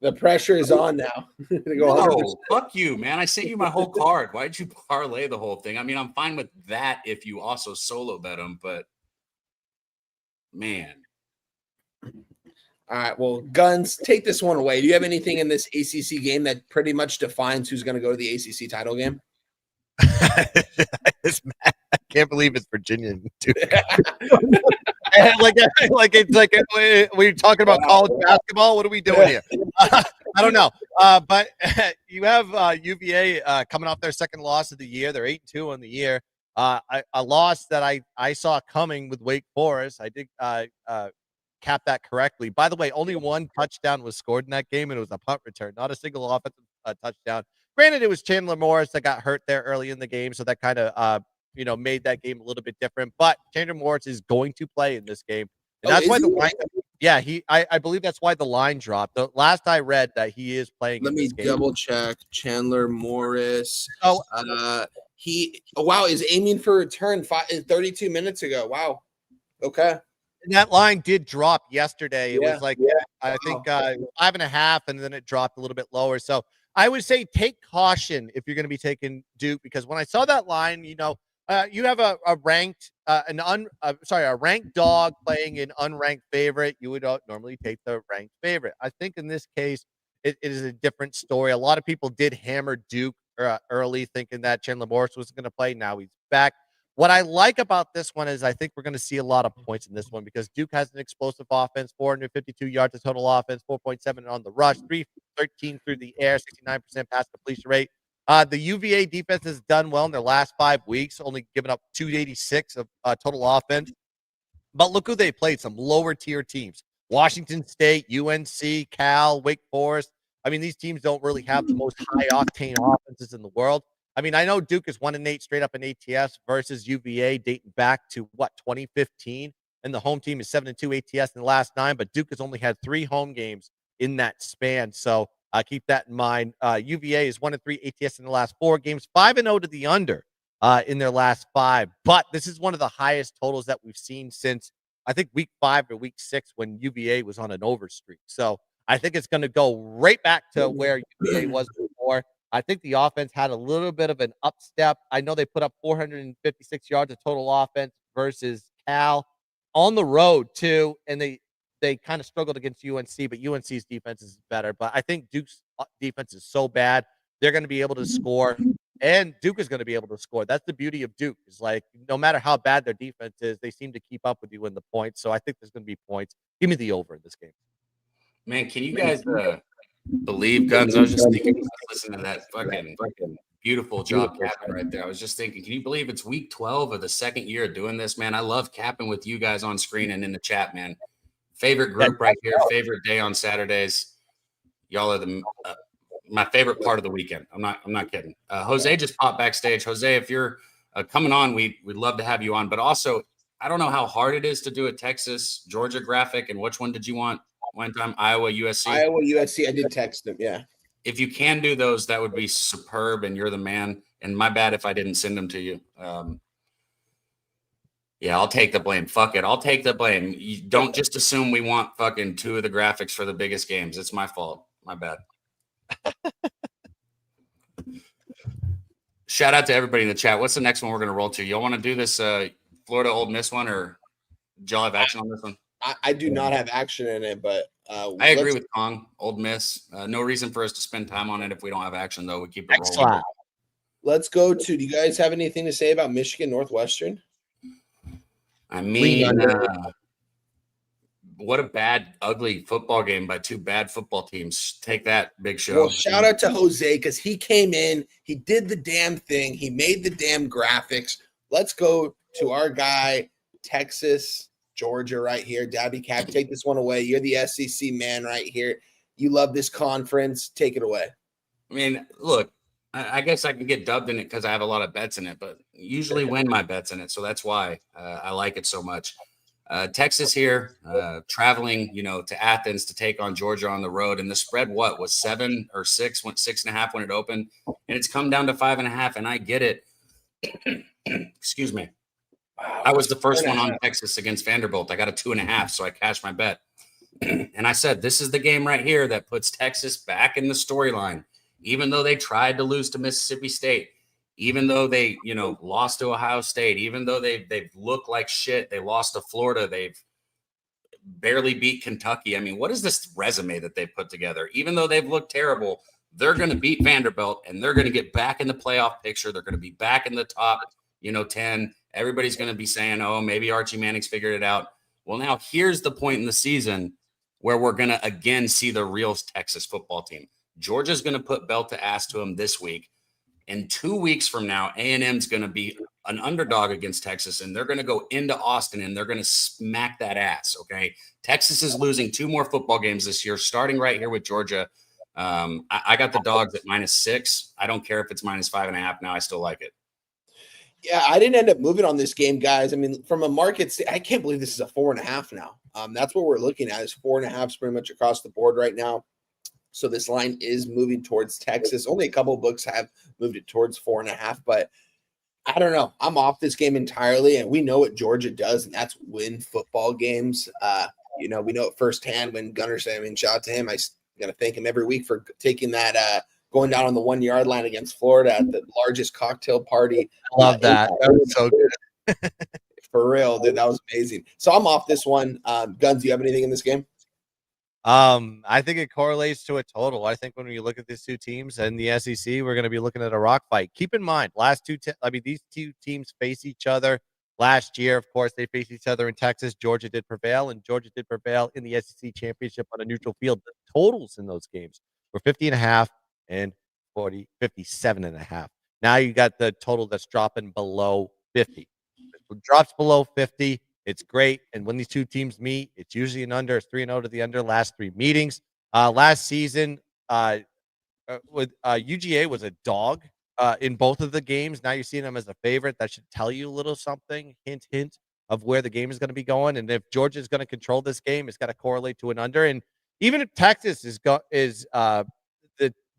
S2: The pressure is on now.
S1: No, fuck you, man. I sent you my whole card. Why did you parlay the whole thing? I mean, I'm fine with that if you also solo bet them, but man.
S2: All right, well, Guns, take this one away. Do you have anything in this ACC game that pretty much defines who's going to go to the ACC title game?
S3: I can't believe it's Virginia and Duke. It's like we're talking about college basketball. What are we doing here? I don't know. But you have UVA coming off their second loss of the year. They're 8-2 on the year. A loss that I saw coming with Wake Forest. I did cap that correctly. By the way, only one touchdown was scored in that game, and it was a punt return, not a single offensive touchdown. Granted, it was Chandler Morris that got hurt there early in the game, so that kind of made that game a little bit different. But Chandler Morris is going to play in this game, and that's why the line. Yeah, I believe that's why the line dropped. The last I read that he is playing.
S2: Let me double check. Chandler Morris. Wow, is aiming for return 32 minutes ago. Wow. Okay.
S3: And that line did drop yesterday. It was like I think 5.5, and then it dropped a little bit lower. So I would say take caution if you're going to be taking Duke, because when I saw that line, you have a ranked dog playing an unranked favorite. You would normally take the ranked favorite. I think in this case, it is a different story. A lot of people did hammer Duke early, thinking that Chandler Morris was going to play. Now he's back. What I like about this one is I think we're going to see a lot of points in this one, because Duke has an explosive offense, 452 yards of total offense, 4.7 on the rush, 313 through the air, 69% pass completion rate. The UVA defense has done well in their last 5 weeks, only giving up 286 of total offense. But look who they played, some lower tier teams. Washington State, UNC, Cal, Wake Forest. I mean, these teams don't really have the most high-octane offenses in the world. I mean, I know Duke is 1-8 straight up in ATS versus UVA dating back to 2015, and the home team is 7-2 ATS in the last 9. But Duke has only had 3 home games in that span, so keep that in mind. UVA is 1-3 ATS in the last 4 games, 5-0 to the under in their last 5. But this is one of the highest totals that we've seen since I think week 5 or week 6 when UVA was on an over streak. So I think it's going to go right back to where UVA was before. I think the offense had a little bit of an upstep. I know they put up 456 yards of total offense versus Cal on the road too, and they kind of struggled against UNC, but UNC's defense is better. But I think Duke's defense is so bad, they're going to be able to score, and Duke is going to be able to score. That's the beauty of Duke, is like no matter how bad their defense is, they seem to keep up with you in the points. So I think there's going to be points. Give me the over in this game.
S1: Man, can you guys believe, Guns? I was just thinking, listening to that fucking beautiful job capping right there. I was just thinking, can you believe it's week 12 of the second year of doing this, man? I love capping with you guys on screen and in the chat, man. Favorite group right here. Favorite day on Saturdays. Y'all are my favorite part of the weekend. I'm not kidding. Jose just popped backstage. Jose, if you're coming on, we'd love to have you on. But also, I don't know how hard it is to do a Texas Georgia graphic. And which one did you want? One time, Iowa, USC.
S2: Iowa, USC. I did text them. Yeah.
S1: If you can do those, that would be superb, and you're the man. And my bad if I didn't send them to you. Yeah, I'll take the blame. Fuck it. I'll take the blame. You don't just assume we want fucking 2 of the graphics for the biggest games. It's my fault. My bad. Shout out to everybody in the chat. What's the next one we're going to roll to? Y'all want to do this Florida Ole Miss one, or Did y'all have action on this one?
S2: I do not have action in it, but
S1: I agree with Kong. Old Miss. No reason for us to spend time on it if we don't have action, though. We keep it rolling.
S2: Let's go to. Do you guys have anything to say about Michigan Northwestern?
S1: I mean, what a bad, ugly football game by two bad football teams. Take that, Big Show.
S2: Well, shout out to Jose because he came in, he did the damn thing, he made the damn graphics. Let's go to our guy, Texas, Georgia, right here. Daby Cab, take this one away. You're the SEC man right here. You love this conference. Take it away.
S1: I mean, look, I guess I can get dubbed in it because I have a lot of bets in it, but usually win my bets in it. So that's why I like it so much. Texas here, traveling, to Athens to take on Georgia on the road. And the spread, was 7 or 6, went 6.5 when it opened. And it's come down to 5.5. And I get it. Excuse me. I was the first one on Texas against Vanderbilt. I got a 2.5, so I cashed my bet. And I said, this is the game right here that puts Texas back in the storyline. Even though they tried to lose to Mississippi State, even though they, lost to Ohio State, even though they've looked like shit, they lost to Florida, they've barely beat Kentucky. I mean, what is this resume that they put together? Even though they've looked terrible, they're going to beat Vanderbilt, and they're going to get back in the playoff picture. They're going to be back in the top, 10. Everybody's going to be saying, oh, maybe Archie Manning's figured it out. Well, now here's the point in the season where we're going to again see the real Texas football team. Georgia's going to put belt to ass to them this week. In 2 weeks from now, A&M's going to be an underdog against Texas, and they're going to go into Austin, and they're going to smack that ass, okay? Texas is losing 2 more football games this year, starting right here with Georgia. I got the dogs at -6. I don't care if it's -5.5 now. I still like it.
S2: Yeah, I didn't end up moving on this game, guys. I mean, from a market, I can't believe this is a 4.5 now. That's what we're looking at is 4.5 pretty much across the board right now. So this line is moving towards Texas. Only a couple of books have moved it towards 4.5, but I don't know. I'm off this game entirely, and we know what Georgia does, and that's win football games. We know it firsthand when Gunner said, shout out to him. I got to thank him every week for taking that, going down on the 1-yard line against Florida at the largest cocktail party.
S3: Love that. That was so good.
S2: For real, dude. That was amazing. So I'm off this one. Guns, do you have anything in this game?
S3: I think it correlates to a total. I think when we look at these two teams and the SEC, we're going to be looking at a rock fight. Keep in mind, these two teams face each other last year. Of course, they faced each other in Texas. Georgia did prevail, and Georgia did prevail in the SEC championship on a neutral field. The totals in those games were 50.5 and 57.5. Now you got the total that's dropping below 50. It drops below 50. It's great. And when these two teams meet, it's usually an under. It's 3-0 to the under last 3 meetings. Last season, with UGA was a dog in both of the games. Now you're seeing them as a favorite. That should tell you a little something, hint of where the game is going to be going. And if Georgia is going to control this game, it's got to correlate to an under. And even if Texas is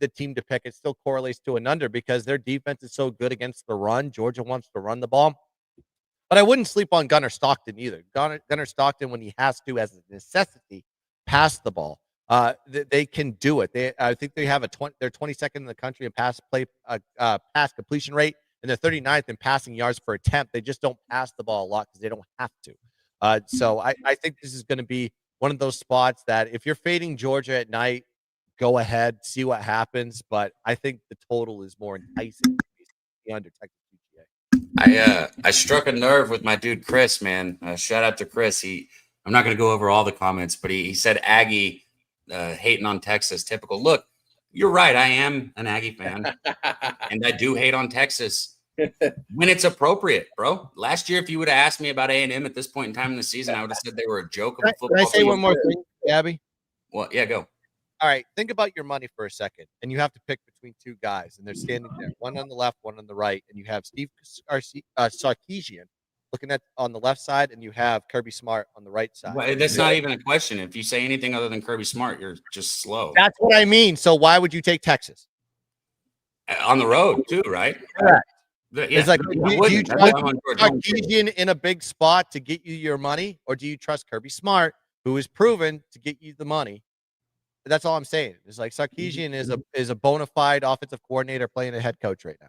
S3: the team to pick, it still correlates to an under because their defense is so good against the run. Georgia wants to run the ball. But I wouldn't sleep on Gunnar Stockton either. Gunnar Stockton, when he has to, as a necessity, pass the ball. They can do it. I think they have they're 22nd in the country in pass completion rate, and they're 39th in passing yards per attempt. They just don't pass the ball a lot because they don't have to. So I think this is going to be one of those spots that if you're fading Georgia at night, go ahead, see what happens. But I think the total is more enticing under Texas.
S1: I struck a nerve with my dude Chris, man. Shout out to Chris. I'm not going to go over all the comments, but he said Aggie hating on Texas. Typical. Look, you're right. I am an Aggie fan, and I do hate on Texas when it's appropriate, bro. Last year, if you would have asked me about A&M at this point in time in the season, I would have said they were a joke of a football team.
S3: Can I say one more thing, Abby?
S1: Well, yeah, go.
S3: All right, think about your money for a second, and you have to pick between 2 guys, and they're standing there, one on the left, one on the right, and you have Steve Sarkisian looking at on the left side, and you have Kirby Smart on the right side.
S1: Well, that's not even a question. If you say anything other than Kirby Smart, you're just slow.
S3: That's what I mean. So why would you take Texas?
S1: On the road, too, right?
S3: Correct.
S1: Yeah,
S3: it's like, do you trust Sarkisian in a big spot to get you your money, or do you trust Kirby Smart, who is proven to get you the money? That's all I'm saying. It's like Sarkisian is a bona fide offensive coordinator playing a head coach right now.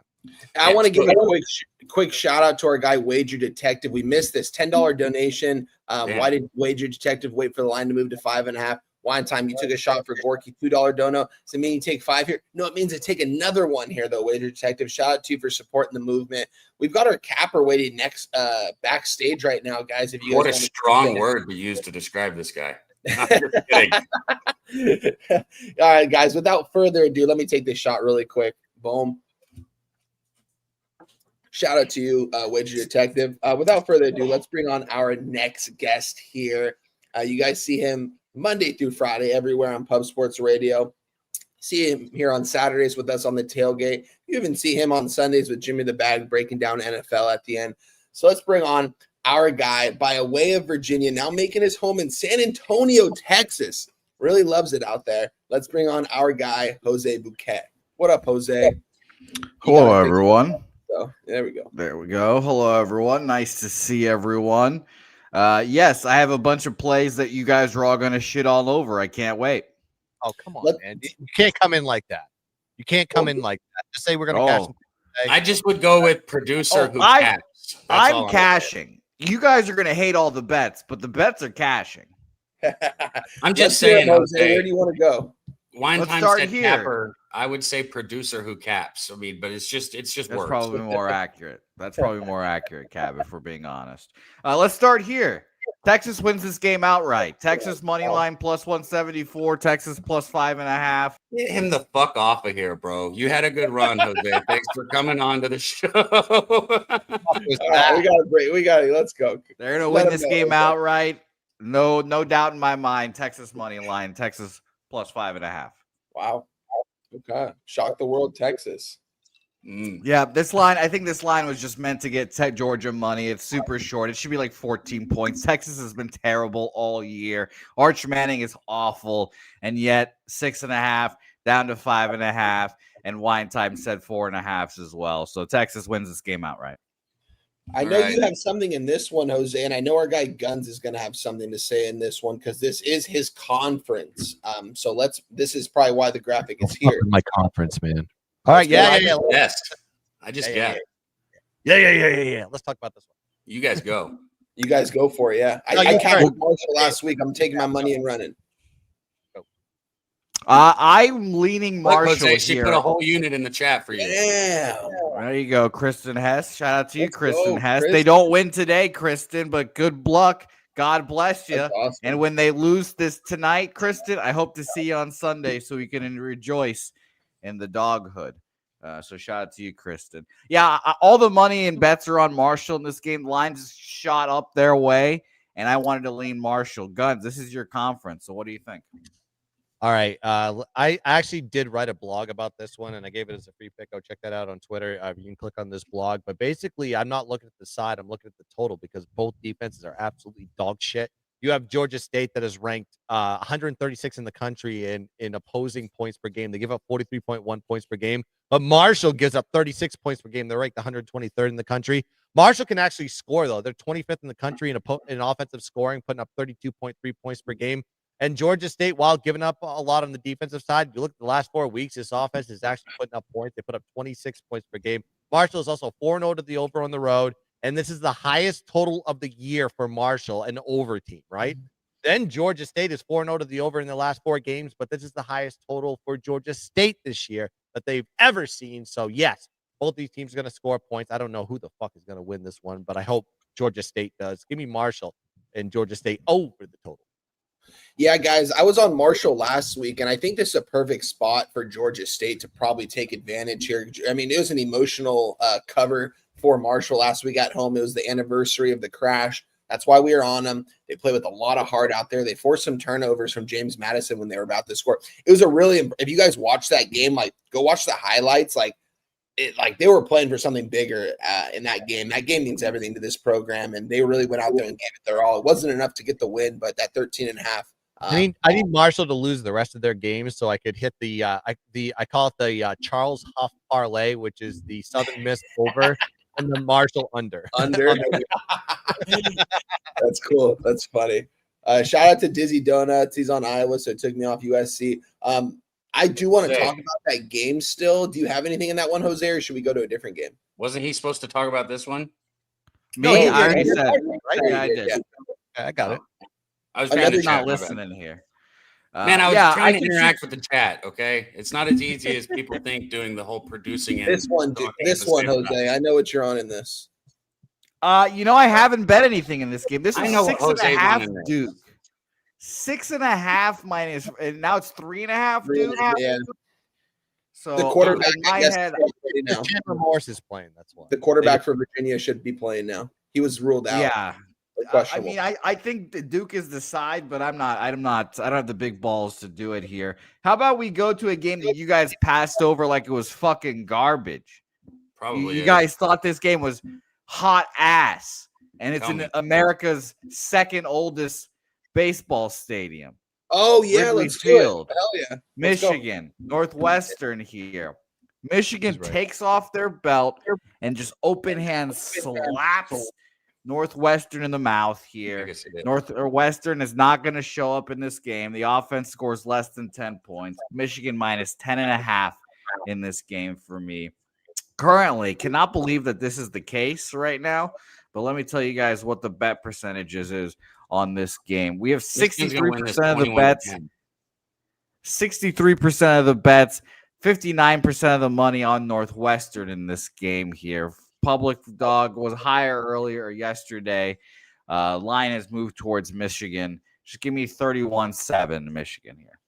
S2: I want to give a quick shout out to our guy Wager Detective. We missed this $10 donation. Why did Wager Detective wait for the line to move to 5.5? Wine time, you took a shot for Gorky, $2 dono. Does it mean you take 5 here? No, it means to take another one here, though, Wager Detective. Shout out to you for supporting the movement. We've got our capper waiting next backstage right now, guys. If you
S1: What
S2: guys
S1: a strong word to use to describe this guy. I'm just kidding.
S2: All right, guys, without further ado, let me take this shot really quick. Boom. Shout out to you, Wager Detective. Without further ado, let's bring on our next guest here. You guys see him Monday through Friday everywhere on Pub Sports Radio. See him here on Saturdays with us on the Tailgate. You even see him on Sundays with Jimmy the Bag breaking down NFL at the end. So let's bring on our guy by way of Virginia, now making his home in San Antonio, Texas. Really loves it out there. Let's bring on our guy, Jose Bouquet. What up, Jose?
S5: Hello, everyone.
S2: So there we go.
S5: There we go. Hello, everyone. Nice to see everyone. Yes, I have a bunch of plays that you guys are all going to shit all over. I can't wait.
S3: Oh, come on, man. You can't come in like that. You can't come in like that. Just say we're going to cash some.
S1: I just would go with producer who caps.
S5: I'm cashing. You guys are going to hate all the bets, but the bets are cashing.
S1: I'm just saying, Jose,
S2: where do you want to go?
S1: Wine
S5: Let's
S1: time
S5: start
S1: said
S5: here.
S1: capper. I would say producer who caps. I mean, but it's just
S5: That's
S1: words.
S5: probably more accurate. That's probably more accurate, Cab, if we're being honest. Let's start here. Texas wins this game outright. Texas money line plus 174. Texas plus 5.5.
S1: Get him the fuck off of here, bro. You had a good run, Jose. Thanks for coming on to the show.
S2: All right, we got a break. We got it. Let's go.
S5: They're gonna win this game outright. No doubt in my mind. Texas money line. Texas plus 5.5.
S2: Wow. Okay. Shock the world, Texas.
S5: Yeah, this line, I think this line was just meant to get Georgia money. It's super short. It should be like 14 points. Texas has been terrible all year. Arch Manning is awful. And yet 6.5 down to 5.5. And Wine Time said 4.5 as well. So Texas wins this game outright.
S2: I know you have something in this one, Jose, and I know our guy Guns is going to have something to say in this one because this is his conference. So this is probably why the graphic is here.
S3: My conference, man. All right, yeah.
S1: Yes, I just get.
S3: Yeah. Let's talk about this one.
S1: You guys go.
S2: You guys go for it. Yeah, I counted Marshall last week. I'm taking my money and running.
S5: I'm leaning Marshall
S1: Jose, she
S5: here.
S1: put a whole unit in the chat for you.
S2: Yeah.
S5: There you go, Kristen Hess. Shout out to you,
S2: Let's
S5: Kristen
S2: go,
S5: Hess.
S2: Kristen.
S5: They don't win today, Kristen, but good luck. God bless you.
S2: That's awesome.
S5: And when they lose this tonight, Kristen, I hope to see you on Sunday so we can rejoice in the doghood. So shout out to you, Kristen. Yeah, all the money and bets are on Marshall in this game. The lines shot up their way, and I wanted to lean Marshall. Guns, this is your conference, so what do you think?
S3: All right. I actually did write a blog about this one, and I gave it as a free pick. Go check that out on Twitter. You can click on this blog. But basically, I'm not looking at the side. I'm looking at the total because both defenses are absolutely dog shit. You have Georgia State that is ranked 136 in the country in opposing points per game. They give up 43.1 points per game. But Marshall gives up 36 points per game. They're ranked 123rd in the country. Marshall can actually score, though. They're 25th in the country in offensive scoring, putting up 32.3 points per game. And Georgia State, while giving up a lot on the defensive side, you look at the last 4 weeks, this offense is actually putting up points. They put up 26 points per game. Marshall is also 4-0 to the over on the road. And this is the highest total of the year for Marshall, an over team, right? Then Georgia State is 4-0 to the over in the last 4 games, but this is the highest total for Georgia State this year that they've ever seen. So, yes, both these teams are going to score points. I don't know who the fuck is going to win this one, but I hope Georgia State does. Give me Marshall and Georgia State over the total.
S2: Yeah, guys, I was on Marshall last week, and I think this is a perfect spot for Georgia State to probably take advantage here. I mean, it was an emotional cover for Marshall last week at home. It was the anniversary of the crash. That's why we were on them. They play with a lot of heart out there. They forced some turnovers from James Madison when they were about to score. It was a really – if you guys watch that game, like, go watch the highlights. Like they were playing for something bigger in that game. That game means everything to this program, and they really went out there and gave it their all. It wasn't enough to get the win, but that 13.5
S3: I need Marshall to lose the rest of their games so I could hit I call it the Charles Huff parlay, which is the Southern Miss over and the Marshall under.
S2: Under. That's cool. That's funny. Shout out to Dizzy Donuts. He's on Iowa, so it took me off USC. I do want to talk about that game still. Do you have anything in that one, Jose, or should we go to a different game?
S1: Wasn't he supposed to talk about this one?
S5: Me,
S2: No,
S5: I already
S2: yeah,
S5: said.
S2: right?
S5: Yeah, I did.
S2: Yeah.
S3: I got it.
S1: I was
S2: Another
S1: trying to
S5: Not
S1: chat, my bad.
S5: listening here.
S1: Man, I was
S5: yeah,
S1: trying to
S5: can
S1: interact with the chat. Okay, it's not as easy as people think doing the whole producing and
S2: This one,
S1: talking at
S2: this
S1: the
S2: one,
S1: same time.
S2: Jose. I know what you're on in this.
S5: I haven't bet anything in this game. This
S1: I
S5: is
S1: know what
S5: 6.5
S1: Jose's on in there.
S5: Duke. 6.5 minus, and now it's 3.5 Duke.
S2: Yeah,
S5: So
S2: the quarterback.
S5: in my
S2: I guess
S5: head,
S2: now.
S3: Chandler Morse is playing. That's why.
S2: The quarterback for Virginia should be playing now. He was ruled out.
S5: yeah. I
S2: Questionable.
S5: mean, I think that Duke is the side, but I'm not. I don't have the big balls to do it here. How about we go to a game that you guys passed over like it was fucking garbage?
S1: Probably
S5: You
S1: is.
S5: guys thought this game was hot ass, and it's
S1: Tell
S5: in
S1: me.
S5: America's second oldest baseball stadium.
S2: Oh yeah,
S5: Wrigley
S2: let's
S5: Field.
S2: do it. Hell yeah. Let's go.
S5: Michigan, Northwestern here. Michigan
S3: He's right.
S5: takes off their belt and just open hand slaps Northwestern in the mouth
S1: I
S5: here.
S1: guess he did.
S5: Northwestern is not going to show up in this game. The offense scores less than 10 points. Michigan minus 10.5 in this game for me. Currently, cannot believe that this is the case right now. But let me tell you guys what the bet percentages is on this game. We have
S1: Michigan's gonna win this
S5: 63% of the
S1: 21-10.
S5: bets. 63% of the bets, 59% of the money on Northwestern in this game here. Public dog was higher earlier yesterday. Line has moved towards Michigan. Just give me 31-7 Michigan here.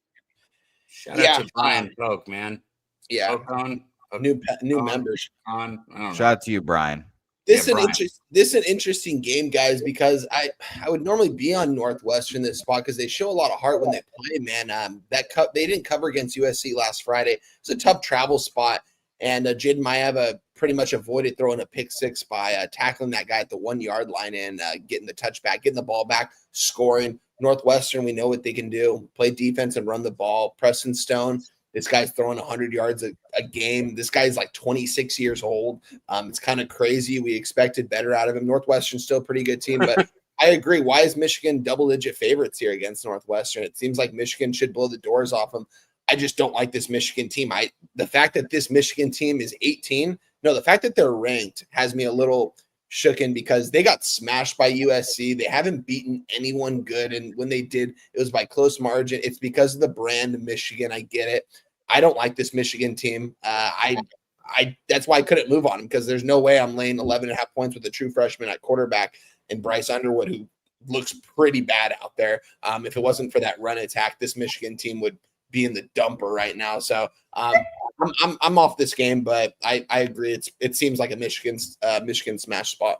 S1: Shout
S2: Yeah.
S1: out to Brian Polk, man.
S2: Yeah,
S1: Polk on.
S2: new
S1: on.
S2: members.
S1: I don't know.
S5: Shout out to you, Brian.
S2: This
S1: Yeah,
S2: an
S1: Brian.
S2: this an interesting game, guys, because I would normally be on Northwestern this spot because they show a lot of heart when they play. Man, they didn't cover against USC last Friday. It's a tough travel spot, and Jaden Maeva pretty much avoided throwing a pick six by tackling that guy at the 1 yard line and getting the touchback, getting the ball back, scoring. Northwestern, we know what they can do: play defense and run the ball. Preston Stone. This guy's throwing 100 yards a game. This guy's like 26 years old. It's kind of crazy. We expected better out of him. Northwestern's still a pretty good team, but I agree. Why is Michigan double-digit favorites here against Northwestern? It seems like Michigan should blow the doors off them. I just don't like this Michigan team. The fact that this Michigan team is 18, the fact that they're ranked has me a little shooken because they got smashed by USC. They haven't beaten anyone good, and when they did, it was by close margin. It's because of the brand Michigan. I get it. I don't like this Michigan team. That's why I couldn't move on him because there's no way I'm laying 11.5 points with a true freshman at quarterback and Bryce Underwood, who looks pretty bad out there. If it wasn't for that run attack, this Michigan team would be in the dumper right now. So I'm off this game, but I agree. It seems like a Michigan smash spot.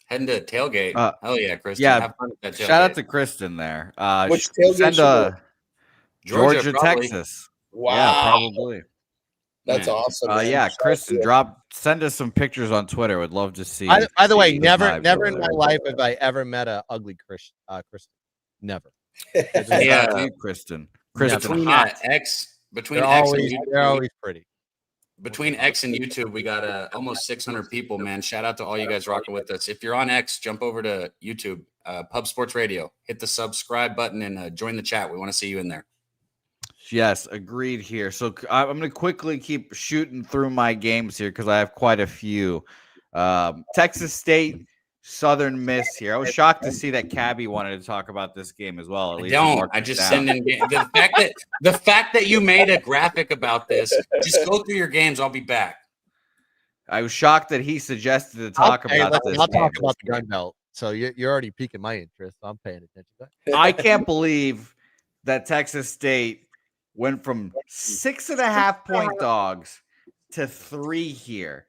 S1: Heading to Tailgate. Hell yeah, Kristen.
S5: yeah,
S1: Have fun at that
S5: Shout out
S1: tailgate.
S5: to Kristen there.
S2: Which tailgate
S5: Send
S2: should
S5: Georgia,
S1: probably.
S5: Texas.
S2: Wow,
S5: Yeah, probably.
S2: that's
S1: Man.
S2: awesome. man.
S5: Yeah,
S2: Shout
S5: Kristen,
S2: out to
S5: send us some pictures on Twitter. Would love to see.
S3: By the way,
S5: see
S3: never
S5: vibes
S3: in
S5: over
S3: my
S5: there.
S3: life have I ever met a ugly Kristen. Never.
S2: you.
S1: Hey,
S5: Shout out to you, Kristen. Kristen,
S1: between
S5: hot.
S1: between
S3: They're
S1: X and
S3: always, they're
S1: YouTube,
S3: always pretty.
S1: between X and YouTube, we got almost 600 people, man. Shout out to all you guys rocking with us. If you're on X, jump over to YouTube, Pub Sports Radio. Hit the subscribe button and join the chat. We want to see you in there.
S5: Yes, agreed here. So I'm going to quickly keep shooting through my games here because I have quite a few. Texas State, Southern Miss here. I was shocked to see that Cabby wanted to talk about this game as well. At
S1: I
S5: least
S1: don't. I just send in the fact that you made a graphic about this. Just go through your games. I'll be back.
S5: I was shocked that he suggested to talk
S3: Okay,
S5: about this.
S3: I'll
S5: game.
S3: talk about the gun belt. So you're already piquing my interest. I'm paying attention to that.
S5: I can't believe that Texas State went from 6.5 point dogs to 3 here.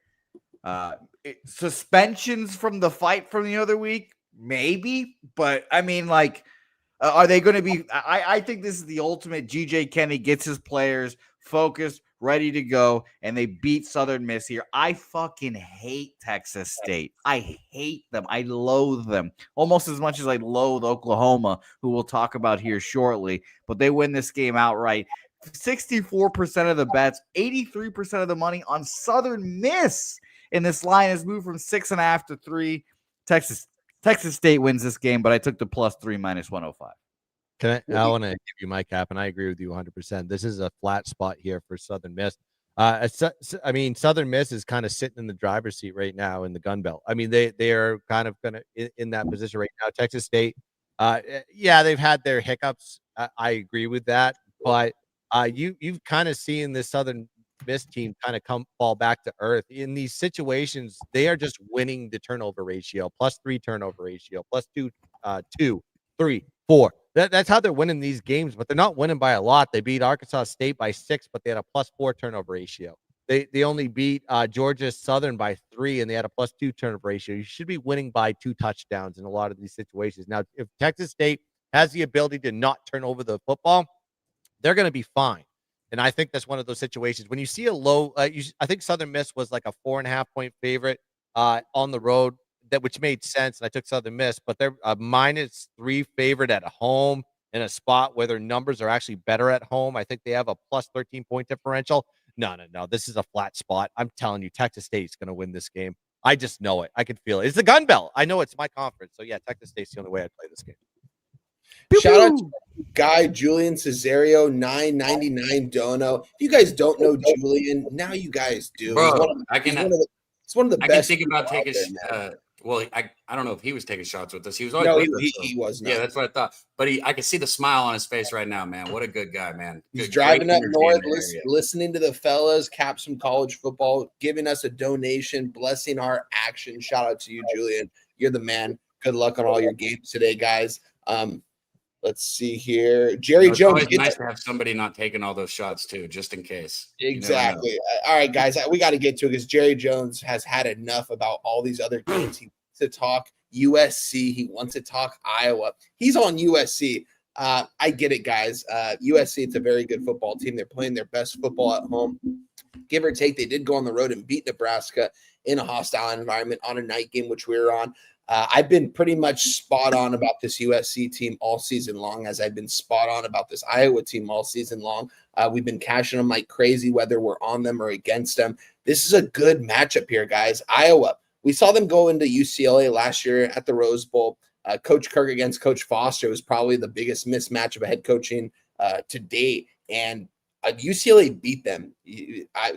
S5: Suspensions from the fight from the other week, maybe, but I mean, like, are they going to be? I think this is the ultimate. GJ Kenny gets his players focused, ready to go, and they beat Southern Miss here. I fucking hate Texas State. I hate them. I loathe them almost as much as I loathe Oklahoma, who we'll talk about here shortly. But they win this game outright. 64% of the bets, 83% of the money on Southern Miss. And this line has moved from 6.5 to 3. Texas Texas State wins this game, but I took the +3 -105.
S3: I want to give you my cap, and I agree with you 100%. This is a flat spot here for Southern Miss. I mean, Southern Miss is kind of sitting in the driver's seat right now in the gun belt. I mean, they are kind of going to in that position right now. Texas State, yeah, they've had their hiccups. I agree with that, but you've kind of seen this Southern Miss team kind of fall back to earth in these situations. They are just winning the turnover ratio, +3 turnover ratio, +2, 2, 3, 4. That's how they're winning these games, but they're not winning by a lot. They beat Arkansas State by 6, but they had a +4 turnover ratio. They only beat Georgia Southern by 3, and they had a +2 turnover ratio. You should be winning by 2 touchdowns in a lot of these situations. Now, if Texas State has the ability to not turn over the football, they're going to be fine. And I think that's one of those situations when you see a low. I think Southern Miss was like a 4.5-point favorite on the road, which made sense. And I took Southern Miss, but they're a -3 favorite at home in a spot where their numbers are actually better at home. I think they have a +13-point differential. No. This is a flat spot. I'm telling you, Texas State's going to win this game. I just know it. I can feel it. It's the gun belt. I know it's my conference. So yeah, Texas State's the only way I'd play this game.
S2: Shout out to Guy Julian Cesario, 999 dono. If you guys don't know Julian, now you guys do.
S1: Bro,
S2: It's one of the
S1: I
S2: best.
S1: can think about taking. I don't know if he was taking shots with us. He was always
S2: he was not.
S1: Yeah, that's what I thought. But I can see the smile on his face right now, man. What a good guy, man.
S2: He's driving up north, listening to the fellas, cap some college football, giving us a donation, blessing our action. Shout out to you, Julian. You're the man. Good luck on all your games today, guys. Let's see here. Jerry Jones.
S1: It's nice to have somebody not taking all those shots too, just in case.
S2: Exactly. All right, guys, we got to get to it because Jerry Jones has had enough about all these other games. He wants to talk USC. He wants to talk Iowa. He's on USC. I get it, guys. USC, it's a very good football team. They're playing their best football at home. Give or take, they did go on the road and beat Nebraska in a hostile environment on a night game, which we were on. I've been pretty much spot on about this USC team all season long, as I've been spot on about this Iowa team all season long. We've been cashing them like crazy, whether we're on them or against them. This is a good matchup here, guys. Iowa, we saw them go into UCLA last year at the Rose Bowl. Coach Kirk against Coach Foster was probably the biggest mismatch of a head coaching to date, and UCLA beat them.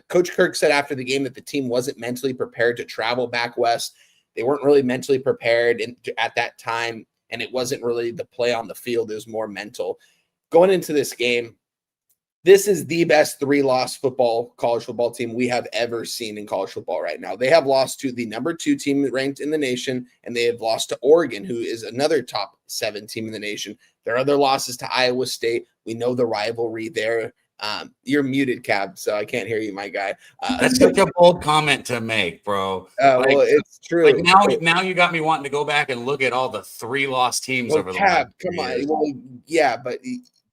S2: Coach Kirk said after the game that the team wasn't mentally prepared to travel back west. They weren't really mentally prepared at that time, and it wasn't really the play on the field. It was more mental. Going into this game, this is the best 3-loss college football team we have ever seen in college football right now. They have lost to the number 2 team ranked in the nation, and they have lost to Oregon, who is another top 7 team in the nation. Their other losses to Iowa State. We know the rivalry there. You're muted, Cab, so I can't hear you, my guy.
S1: That's such a bold comment to make, bro.
S2: Well, it's true.
S1: Like now you got me wanting to go back and look at all the 3-loss teams over the
S2: Cab,
S1: last
S2: come on.
S1: years.
S2: Well, yeah, but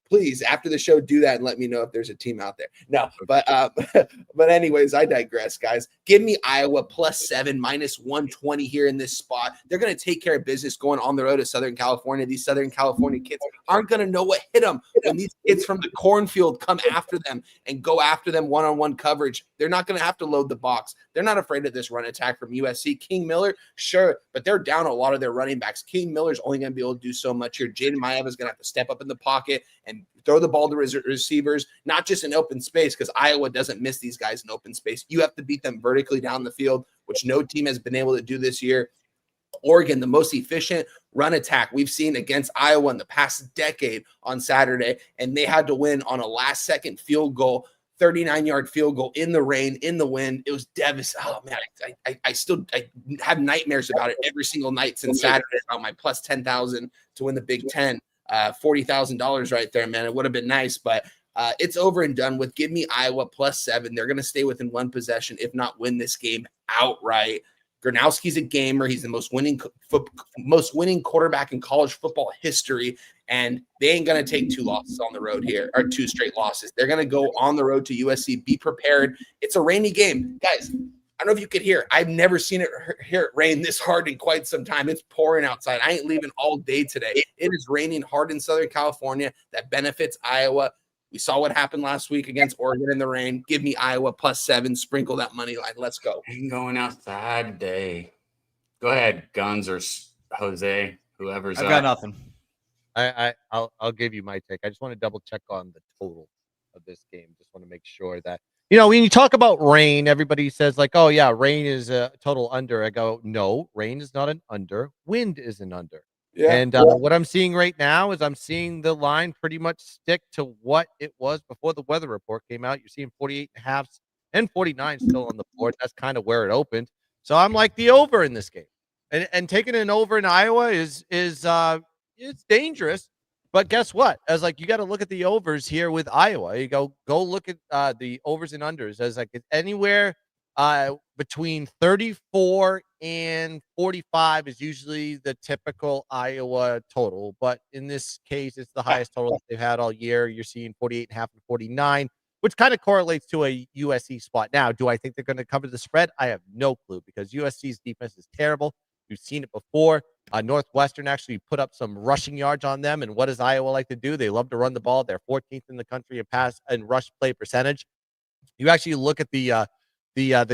S2: please, after the show, do that and let me know if there's a team out there. No, but anyways, I digress, guys. Give me Iowa +7, -120 here in this spot. They're going to take care of business going on the road to Southern California. These Southern California kids aren't going to know what hit them when these kids from the cornfield come after them and go after them one-on-one coverage. They're not going to have to load the box. They're not afraid of this run attack from USC. King Miller, sure, but they're down a lot of their running backs. King Miller's only going to be able to do so much here. Jaden Maeva is going to have to step up in the pocket and throw the ball to receivers, not just in open space, because Iowa doesn't miss these guys in open space. You have to beat them vertically down the field, which no team has been able to do this year. Oregon, the most efficient run attack we've seen against Iowa in the past decade on Saturday, and they had to win on a last-second field goal, 39-yard field goal in the rain, in the wind. It was devastating. Oh, man, I still have nightmares about it every single night since Saturday about my plus 10,000 to win the Big Ten. $40,000 right there, man. It would have been nice, but it's over and done with. Give me Iowa +7. They're going to stay within one possession, if not win this game outright. Gronowski's a gamer. He's the most winning quarterback in college football history, and they ain't going to take 2 losses on the road here, or 2 straight losses. They're going to go on the road to USC. Be prepared. It's a rainy game. Guys, I don't know if you could hear. I've never seen it rain this hard in quite some time. It's pouring outside. I ain't leaving all day today. It is raining hard in Southern California. That benefits Iowa. We saw what happened last week against Oregon in the rain. Give me Iowa +7. Sprinkle that money line. Let's go.
S1: Ain't going outside today. Go ahead, Guns or Jose, whoever's
S5: I've got nothing.
S3: I'll give you my take. I just want to double check on the total of this game. Just want to make sure that, when you talk about rain, everybody says like, oh yeah, rain is a total under. I go, no, rain is not an under. Wind is an under.
S2: Yeah.
S3: And what I'm seeing right now is I'm seeing the line pretty much stick to what it was before the weather report came out. You're seeing 48.5 and 49 still on the board. That's kind of where it opened. So I'm like the over in this game. And taking an over in Iowa is it's dangerous. But guess what? As like you got to look at the overs here with Iowa. You go look at the overs and unders as like it's anywhere between 34 and 45 is usually the typical Iowa total. But in this case, it's the highest total that they've had all year. You're seeing 48.5 and 49, which kind of correlates to a USC spot. Now, do I think they're going to cover the spread? I have no clue because USC's defense is terrible. We've seen it before. Northwestern actually put up some rushing yards on them. And what does Iowa like to do? They love to run the ball. They're 14th in the country in pass and rush play percentage. You actually look at the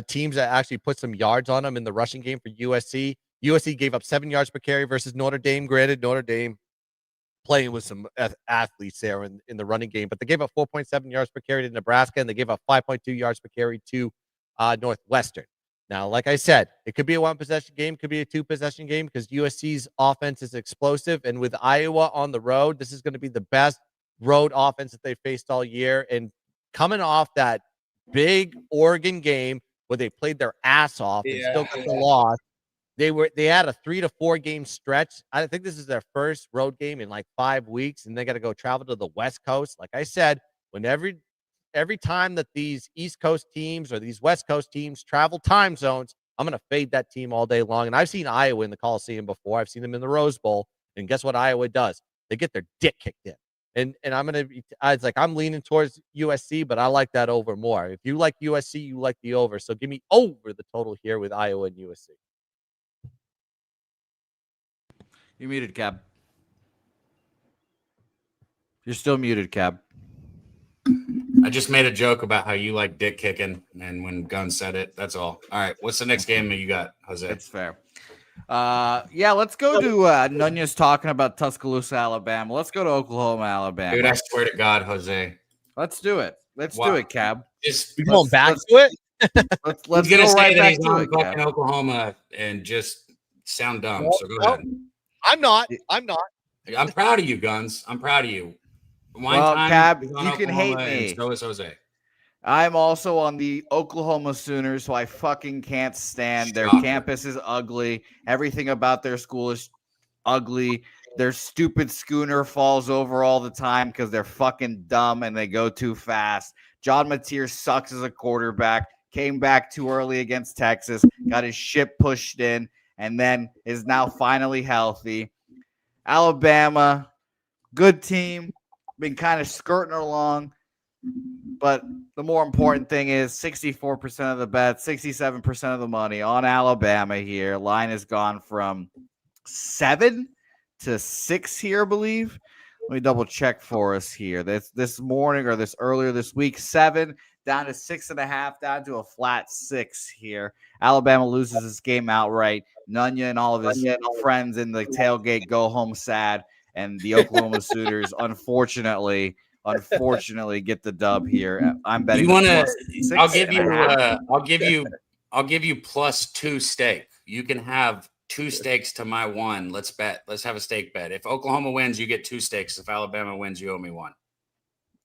S3: teams that actually put some yards on them in the rushing game for USC. USC gave up 7 yards per carry versus Notre Dame. Granted, Notre Dame playing with some athletes there in the running game, but they gave up 4.7 yards per carry to Nebraska, and they gave up 5.2 yards per carry to Northwestern. Now, like I said, it could be a one-possession game, could be a two-possession game because USC's offense is explosive. And with Iowa on the road, this is going to be the best road offense that they faced all year. And coming off that big Oregon game where they played their ass off and still got the loss, they had a 3 to 4 game stretch. I think this is their first road game in like 5 weeks, and they got to go travel to the West Coast. Like I said, when every time that these East Coast teams or these West Coast teams travel time zones, I'm going to fade that team all day long. And I've seen Iowa in the Coliseum before. I've seen them in the Rose Bowl. And guess what Iowa does? They get their dick kicked in. And I'm going to be, it's like I'm leaning towards USC, but I like that over more. If you like USC, you like the over. So give me over the total here with Iowa and USC.
S5: You muted, Cab. You're still muted, Cab.
S1: I just made a joke about how you like dick kicking, and when Gunn said it, that's all. All right, what's the next game that you got, Jose?
S5: It's fair. Let's go to Nunez talking about Tuscaloosa, Alabama. Let's go to Oklahoma, Alabama.
S1: Dude, I swear to God, Jose.
S5: Let's do it. Let's do it, Cab.
S3: You're going back to it?
S5: Let's
S1: he's gonna
S5: go
S1: say
S5: right
S1: that
S5: back
S1: he's
S5: to
S1: on
S5: it,
S1: fucking
S5: Cab.
S1: Oklahoma and just sound dumb. So go ahead.
S3: I'm not.
S1: I'm proud of you, Guns. I'm proud of you.
S5: Well, Cab, you
S1: on
S5: can hate
S1: Oklahoma,
S5: me.
S1: and so is Jose.
S5: I'm also on the Oklahoma Sooners, who I fucking can't stand. Their campus is ugly. Everything about their school is ugly. Their stupid schooner falls over all the time because they're fucking dumb and they go too fast. John Mateer sucks as a quarterback. Came back too early against Texas. Got his shit pushed in, and then is now finally healthy. Alabama, good team. Been kind of skirting along. But the more important thing is 64% of the bets, 67% of the money on Alabama here. Line has gone from 7 to 6 here, I believe. Let me double check for us here. This morning or this earlier this week, 7 down to 6.5, down to a flat 6 here. Alabama loses this game outright. Nunya and all of his friends in the tailgate go home sad, and the Oklahoma Sooners, unfortunately, get the dub here. I'm betting.
S1: You want to? I'll give you plus 2 stake. You can have 2 stakes to my 1. Let's bet. Let's have a stake bet. If Oklahoma wins, you get 2 stakes. If Alabama wins, you owe me 1.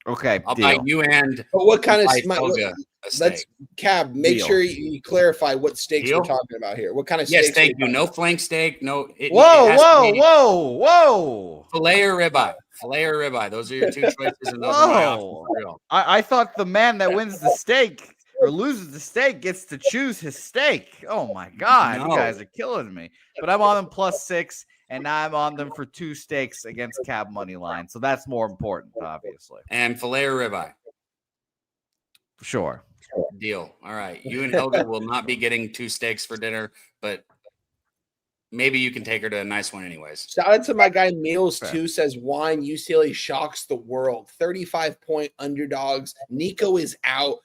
S5: Okay,
S1: I'll buy you and.
S2: But what kind of
S1: let's
S2: Cab? Make sure you clarify what stakes we're talking about here. What kind of
S1: yes?
S2: stakes?
S1: Thank you. No flank steak. No.
S5: Whoa!
S1: Filet or ribeye. Those are your 2 choices, and those are my options. For real.
S5: I thought the man that wins the steak or loses the steak gets to choose his steak. Oh my God, You guys are killing me. But I'm on them plus 6, and now I'm on them for 2 stakes against Cab money line. So that's more important, obviously.
S1: And filet or ribeye.
S5: Sure.
S1: Deal. All right. You and Helga will not be getting 2 steaks for dinner, but maybe you can take her to a nice one anyways.
S2: Shout out to my guy Meals too. Says wine UCLA shocks the world. 35-point underdogs. Nico is out.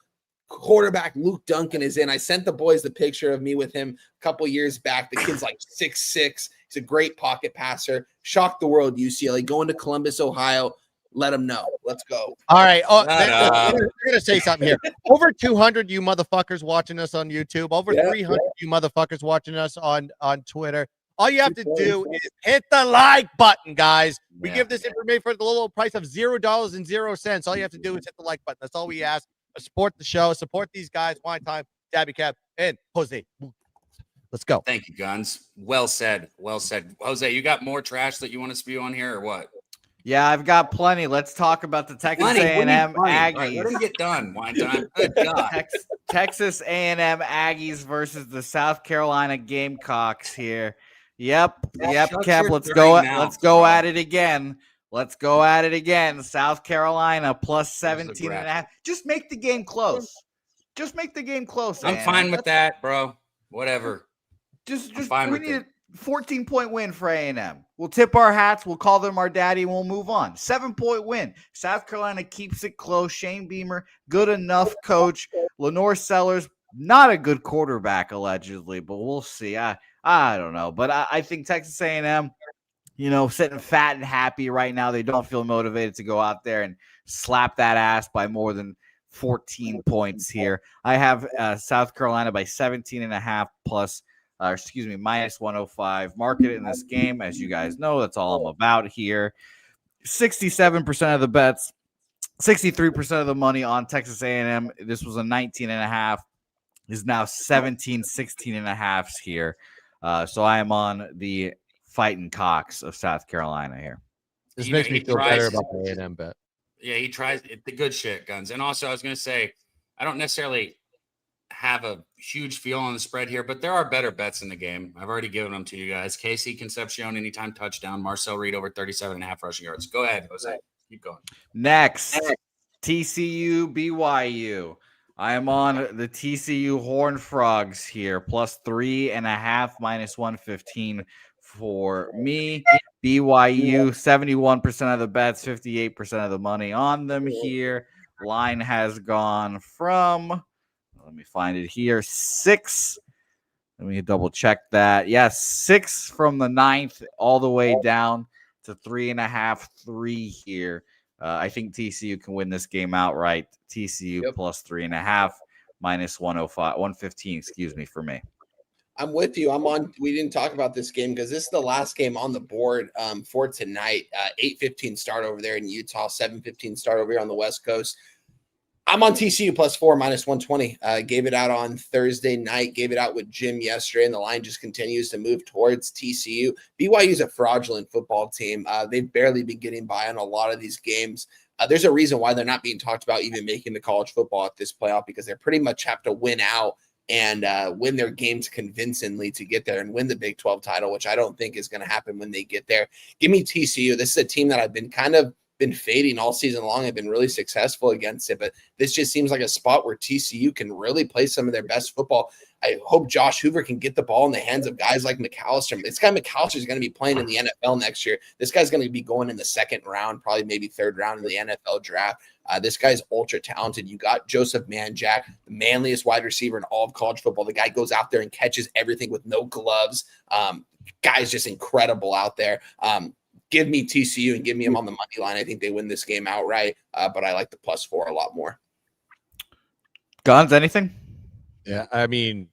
S2: Quarterback Luke Duncan is in. I sent the boys the picture of me with him a couple years back. The kid's like 6'6", He's a great pocket passer. Shocked the world, UCLA. Going to Columbus, Ohio. Let them know. Let's go.
S3: All right. Oh,
S1: Shut up.
S3: we're going to say something here. Over 200 you motherfuckers watching us on YouTube. Over 300 you motherfuckers watching us on Twitter. All you have to do is hit the like button, guys. We give this information for the little price of $0.00. All you have to do is hit the like button. That's all we ask. Support the show. Support these guys. Wine Time, Daby Cab, and Jose. Let's go.
S1: Thank you, Guns. Well said. Well said. Jose, you got more trash that you want to spew on here or what?
S5: Yeah, I've got plenty. Let's talk about the Texas A&M Aggies.
S1: Right, let him get done. Wine Time. Good God.
S5: Texas A&M Aggies versus the South Carolina Gamecocks here. Yep, Cap. Let's go at it again. Let's go at it again. South Carolina plus 17.5. Just make the game close. Just make the game close.
S1: I'm fine with that, bro. Whatever.
S5: Just we need a 14-point win for A&M. We'll tip our hats. We'll call them our daddy, and we'll move on. 7-point win. South Carolina keeps it close. Shane Beamer, good enough coach. Lenore Sellers, not a good quarterback, allegedly, but we'll see. I don't know. But I think Texas A&M, sitting fat and happy right now. They don't feel motivated to go out there and slap that ass by more than 14 points here. I have South Carolina by 17.5 minus 105. Market it in this game. As you guys know, that's all I'm about here. 67% of the bets, 63% of the money on Texas A&M. This was a 19.5. Is now 16.5 here. So I am on the fighting cocks of South Carolina here.
S3: This makes me feel better about the A&M bet.
S1: Yeah, he tries the good shit, Guns. And also, I was going to say, I don't necessarily have a huge feel on the spread here, but there are better bets in the game. I've already given them to you guys. KC Concepcion, anytime touchdown. Marcel Reed over 37.5 rushing yards. Go ahead, Jose. Keep going.
S5: Next, TCU BYU. I am on the TCU Horned Frogs here, plus 3.5, minus 115 for me. BYU, 71% of the bets, 58% of the money on them here. Line has gone from, let me find it here, 6. Let me double check that. Yes, 6 from the 9th all the way down to 3.5, 3 here. I think TCU can win this game outright. TCU plus 3.5, minus 115, for me.
S2: I'm with you. We didn't talk about this game because this is the last game on the board for tonight. 8:15 start over there in Utah, 7:15 start over here on the West Coast. I'm on TCU plus 4, minus 120. Gave it out on Thursday night, gave it out with Jim yesterday, and the line just continues to move towards TCU. BYU is a fraudulent football team. They've barely been getting by on a lot of these games. There's a reason why they're not being talked about even making the college football at this playoff, because they pretty much have to win out and win their games convincingly to get there and win the Big 12 title, which I don't think is going to happen when they get there. Give me TCU. This is a team that I've been fading all season long. I've been really successful against it, but this just seems like a spot where TCU can really play some of their best football. I hope Josh Hoover can get the ball in the hands of guys like McAllister. This guy McAllister is going to be playing in the NFL next year. This guy's going to be going in the second round, probably maybe third round in the NFL draft. This guy's ultra talented. You got Joseph Manjack, the manliest wide receiver in all of college football. The guy goes out there and catches everything with no gloves. Guy's just incredible out there. Give me TCU and give me them on the money line. I think they win this game outright, but I like the plus 4 a lot more.
S5: Guns, anything?
S3: Yeah, I mean,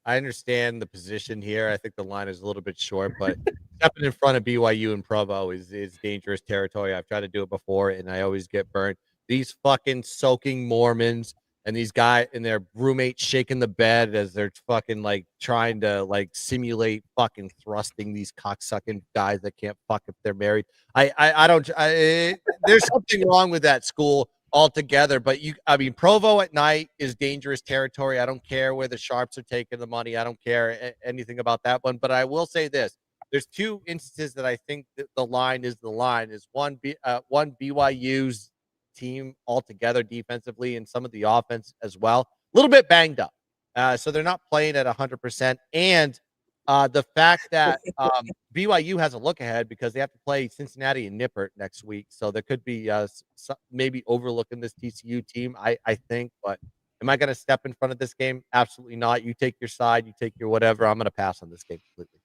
S3: I understand the position here. I think the line is a little bit short, but stepping in front of BYU and Provo is dangerous territory. I've tried to do it before, and I always get burnt. These fucking soaking Mormons and these guys and their roommates shaking the bed as they're fucking trying to simulate fucking thrusting these cocksucking guys that can't fuck if they're married. There's something wrong with that school altogether. But Provo at night is dangerous territory. I don't care where the Sharps are taking the money. I don't care anything about that one. But I will say this: there's 2 instances that I think that the line is one BYU's team altogether defensively and some of the offense as well, a little bit banged up, so they're not playing at 100%, and the fact that BYU has a look ahead because they have to play Cincinnati and Nippert next week, so there could be maybe overlooking this TCU team, I think. But am I going to step in front of this game? Absolutely not. You take your side, you take your whatever. I'm going to pass on this game completely.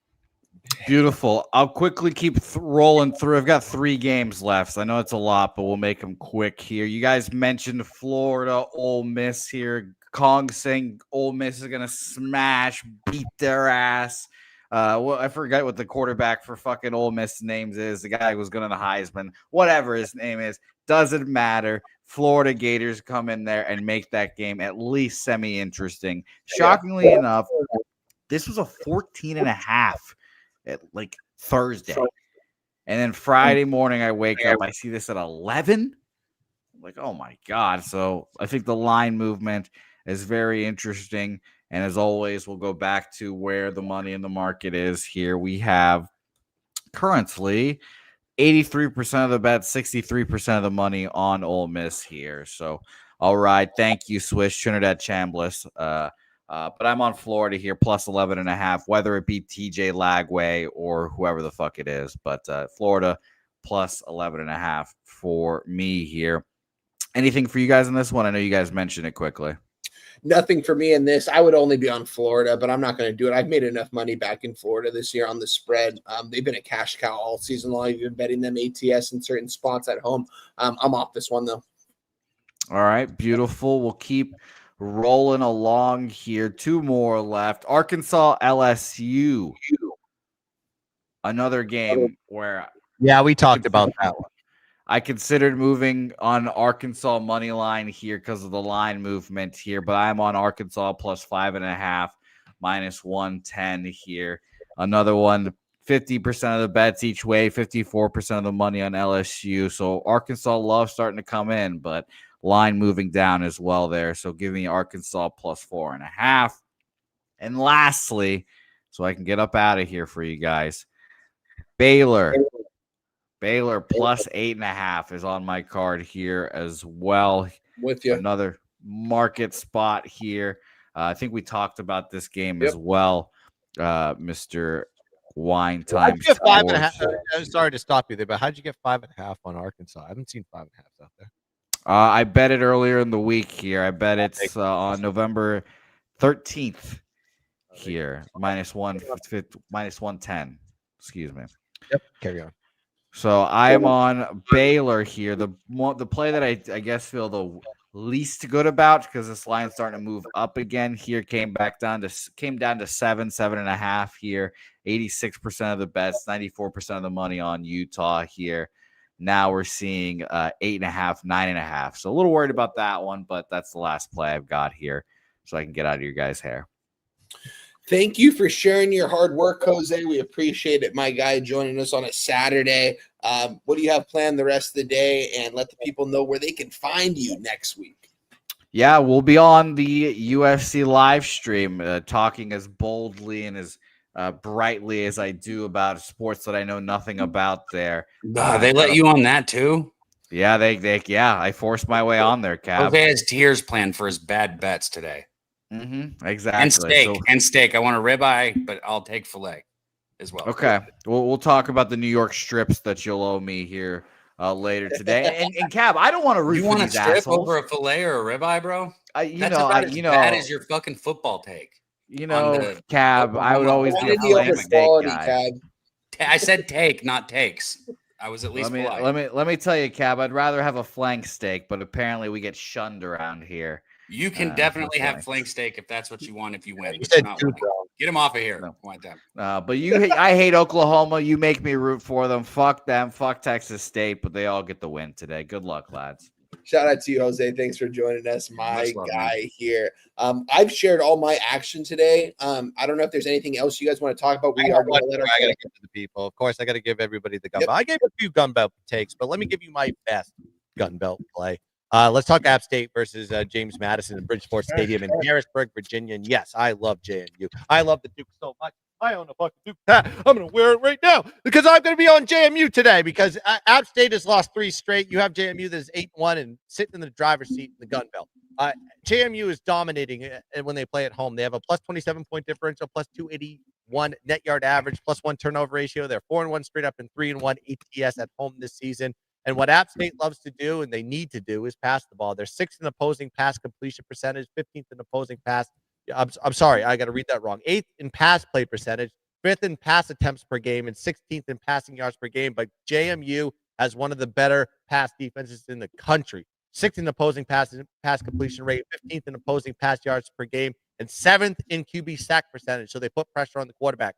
S5: Beautiful. I'll quickly keep rolling through. I've got 3 games left. I know it's a lot, but we'll make them quick here. You guys mentioned Florida, Ole Miss here. Kong saying Ole Miss is going to smash, beat their ass. Well, I forget what the quarterback for fucking Ole Miss names is. The guy who was going to the Heisman, whatever his name is, doesn't matter. Florida Gators come in there and make that game at least semi-interesting. Shockingly enough, this was a 14.5 at like Thursday. And then Friday morning, I wake up, I see this at 11. I'm like, oh my God. So I think the line movement is very interesting. And as always, we'll go back to where the money in the market is here. We have currently 83% of the bet, 63% of the money on Ole Miss here. So, all right. Thank you, Swiss Trinidad Chambliss. But I'm on Florida here, plus 11.5, whether it be TJ Lagway or whoever the fuck it is. But Florida plus 11.5 for me here. Anything for you guys in this one? I know you guys mentioned it quickly.
S2: Nothing for me in this. I would only be on Florida, but I'm not going to do it. I've made enough money back in Florida this year on the spread. They've been a cash cow all season long. I've been betting them ATS in certain spots at home. I'm off this one, though.
S5: All right, beautiful. We'll keep rolling along here. 2 more left. Arkansas, LSU. Another game where
S3: we talked about that one.
S5: I considered moving on Arkansas money line here because of the line movement here, but I'm on Arkansas plus 5.5, minus 110 here. Another one, 50% of the bets each way, 54% of the money on LSU. So Arkansas loves starting to come in, but line moving down as well there. So give me Arkansas plus 4.5. And lastly, so I can get up out of here for you guys, Baylor plus 8.5 is on my card here as well.
S2: With you.
S5: Another market spot here. I think we talked about this game as well, Mr. Wine Time.
S3: Five and a half. I'm sorry to stop you there, but how'd you get 5.5 on Arkansas? I haven't seen 5.5 out there.
S5: I bet it earlier in the week here. I bet it's on November 13th here, minus 110. Excuse me.
S3: Yep. Carry on.
S5: So I am on Baylor here. The play that I guess feel the least good about, because this line's starting to move up again here, came down to 7.5 here. 86% of the bets, 94% of the money on Utah here. Now we're seeing 8.5, 9.5. So a little worried about that one, but that's the last play I've got here, so I can get out of your guys' hair.
S2: Thank you for sharing your hard work, Jose. We appreciate it, my guy, joining us on a Saturday. What do you have planned the rest of the day? And let the people know where they can find you next week.
S5: Yeah, we'll be on the UFC live stream, talking as boldly and as brightly as I do about sports that I know nothing about there.
S1: They let you on that too?
S5: Yeah, I forced my way on there, Cab.
S1: Jose has tiers planned for his bad bets today.
S5: Mm-hmm, exactly.
S1: And steak. I want a ribeye, but I'll take filet as well.
S5: Okay. We'll talk about the New York strips that you'll owe me here later today. And Cab, I don't want to root
S1: you
S5: for
S1: want
S5: these
S1: a strip
S5: assholes.
S1: over a filet or a ribeye, bro? That's
S5: about
S1: as bad as your fucking football take.
S5: Cab, I would always be a flank steak guy.
S2: Cab.
S1: I said take, not takes. I was at least polite.
S5: Let me tell you, Cab, I'd rather have a flank steak, but apparently we get shunned around here.
S1: You can definitely have flank steak if that's what you want. If you win, get him off of here.
S5: No.
S1: But
S5: I hate Oklahoma. You make me root for them. Fuck them. Fuck Texas State. But they all get the win today. Good luck, lads.
S2: Shout out to you, Jose. Thanks for joining us, my guy here. I've shared all my action today. I don't know if there's anything else you guys want to talk about. I got
S3: to give to the people. Of course, I got to give everybody the gun belt. I gave a few gun belt takes, but let me give you my best gun belt play. Let's talk App State versus James Madison in Bridgeport Stadium in Harrisburg, Virginia. And yes, I love JMU. I love the Duke so much. I own a fucking Duke hat. I'm going to wear it right now because I'm going to be on JMU today because App State has lost 3 straight. You have JMU that is 8-1 and sitting in the driver's seat in the gun belt. JMU is dominating when they play at home. They have a plus 27 point differential, plus 281 net yard average, plus 1 turnover ratio. They're 4-1 straight up and 3-1 ATS at home this season. And what App State loves to do, and they need to do, is pass the ball. They're 6th in opposing pass completion percentage, 15th in opposing pass. I'm sorry, I got to read that wrong. 8th in pass play percentage, 5th in pass attempts per game and 16th in passing yards per game. But JMU has one of the better pass defenses in the country. 6th in opposing pass completion rate, 15th in opposing pass yards per game, and 7th in QB sack percentage. So they put pressure on the quarterback.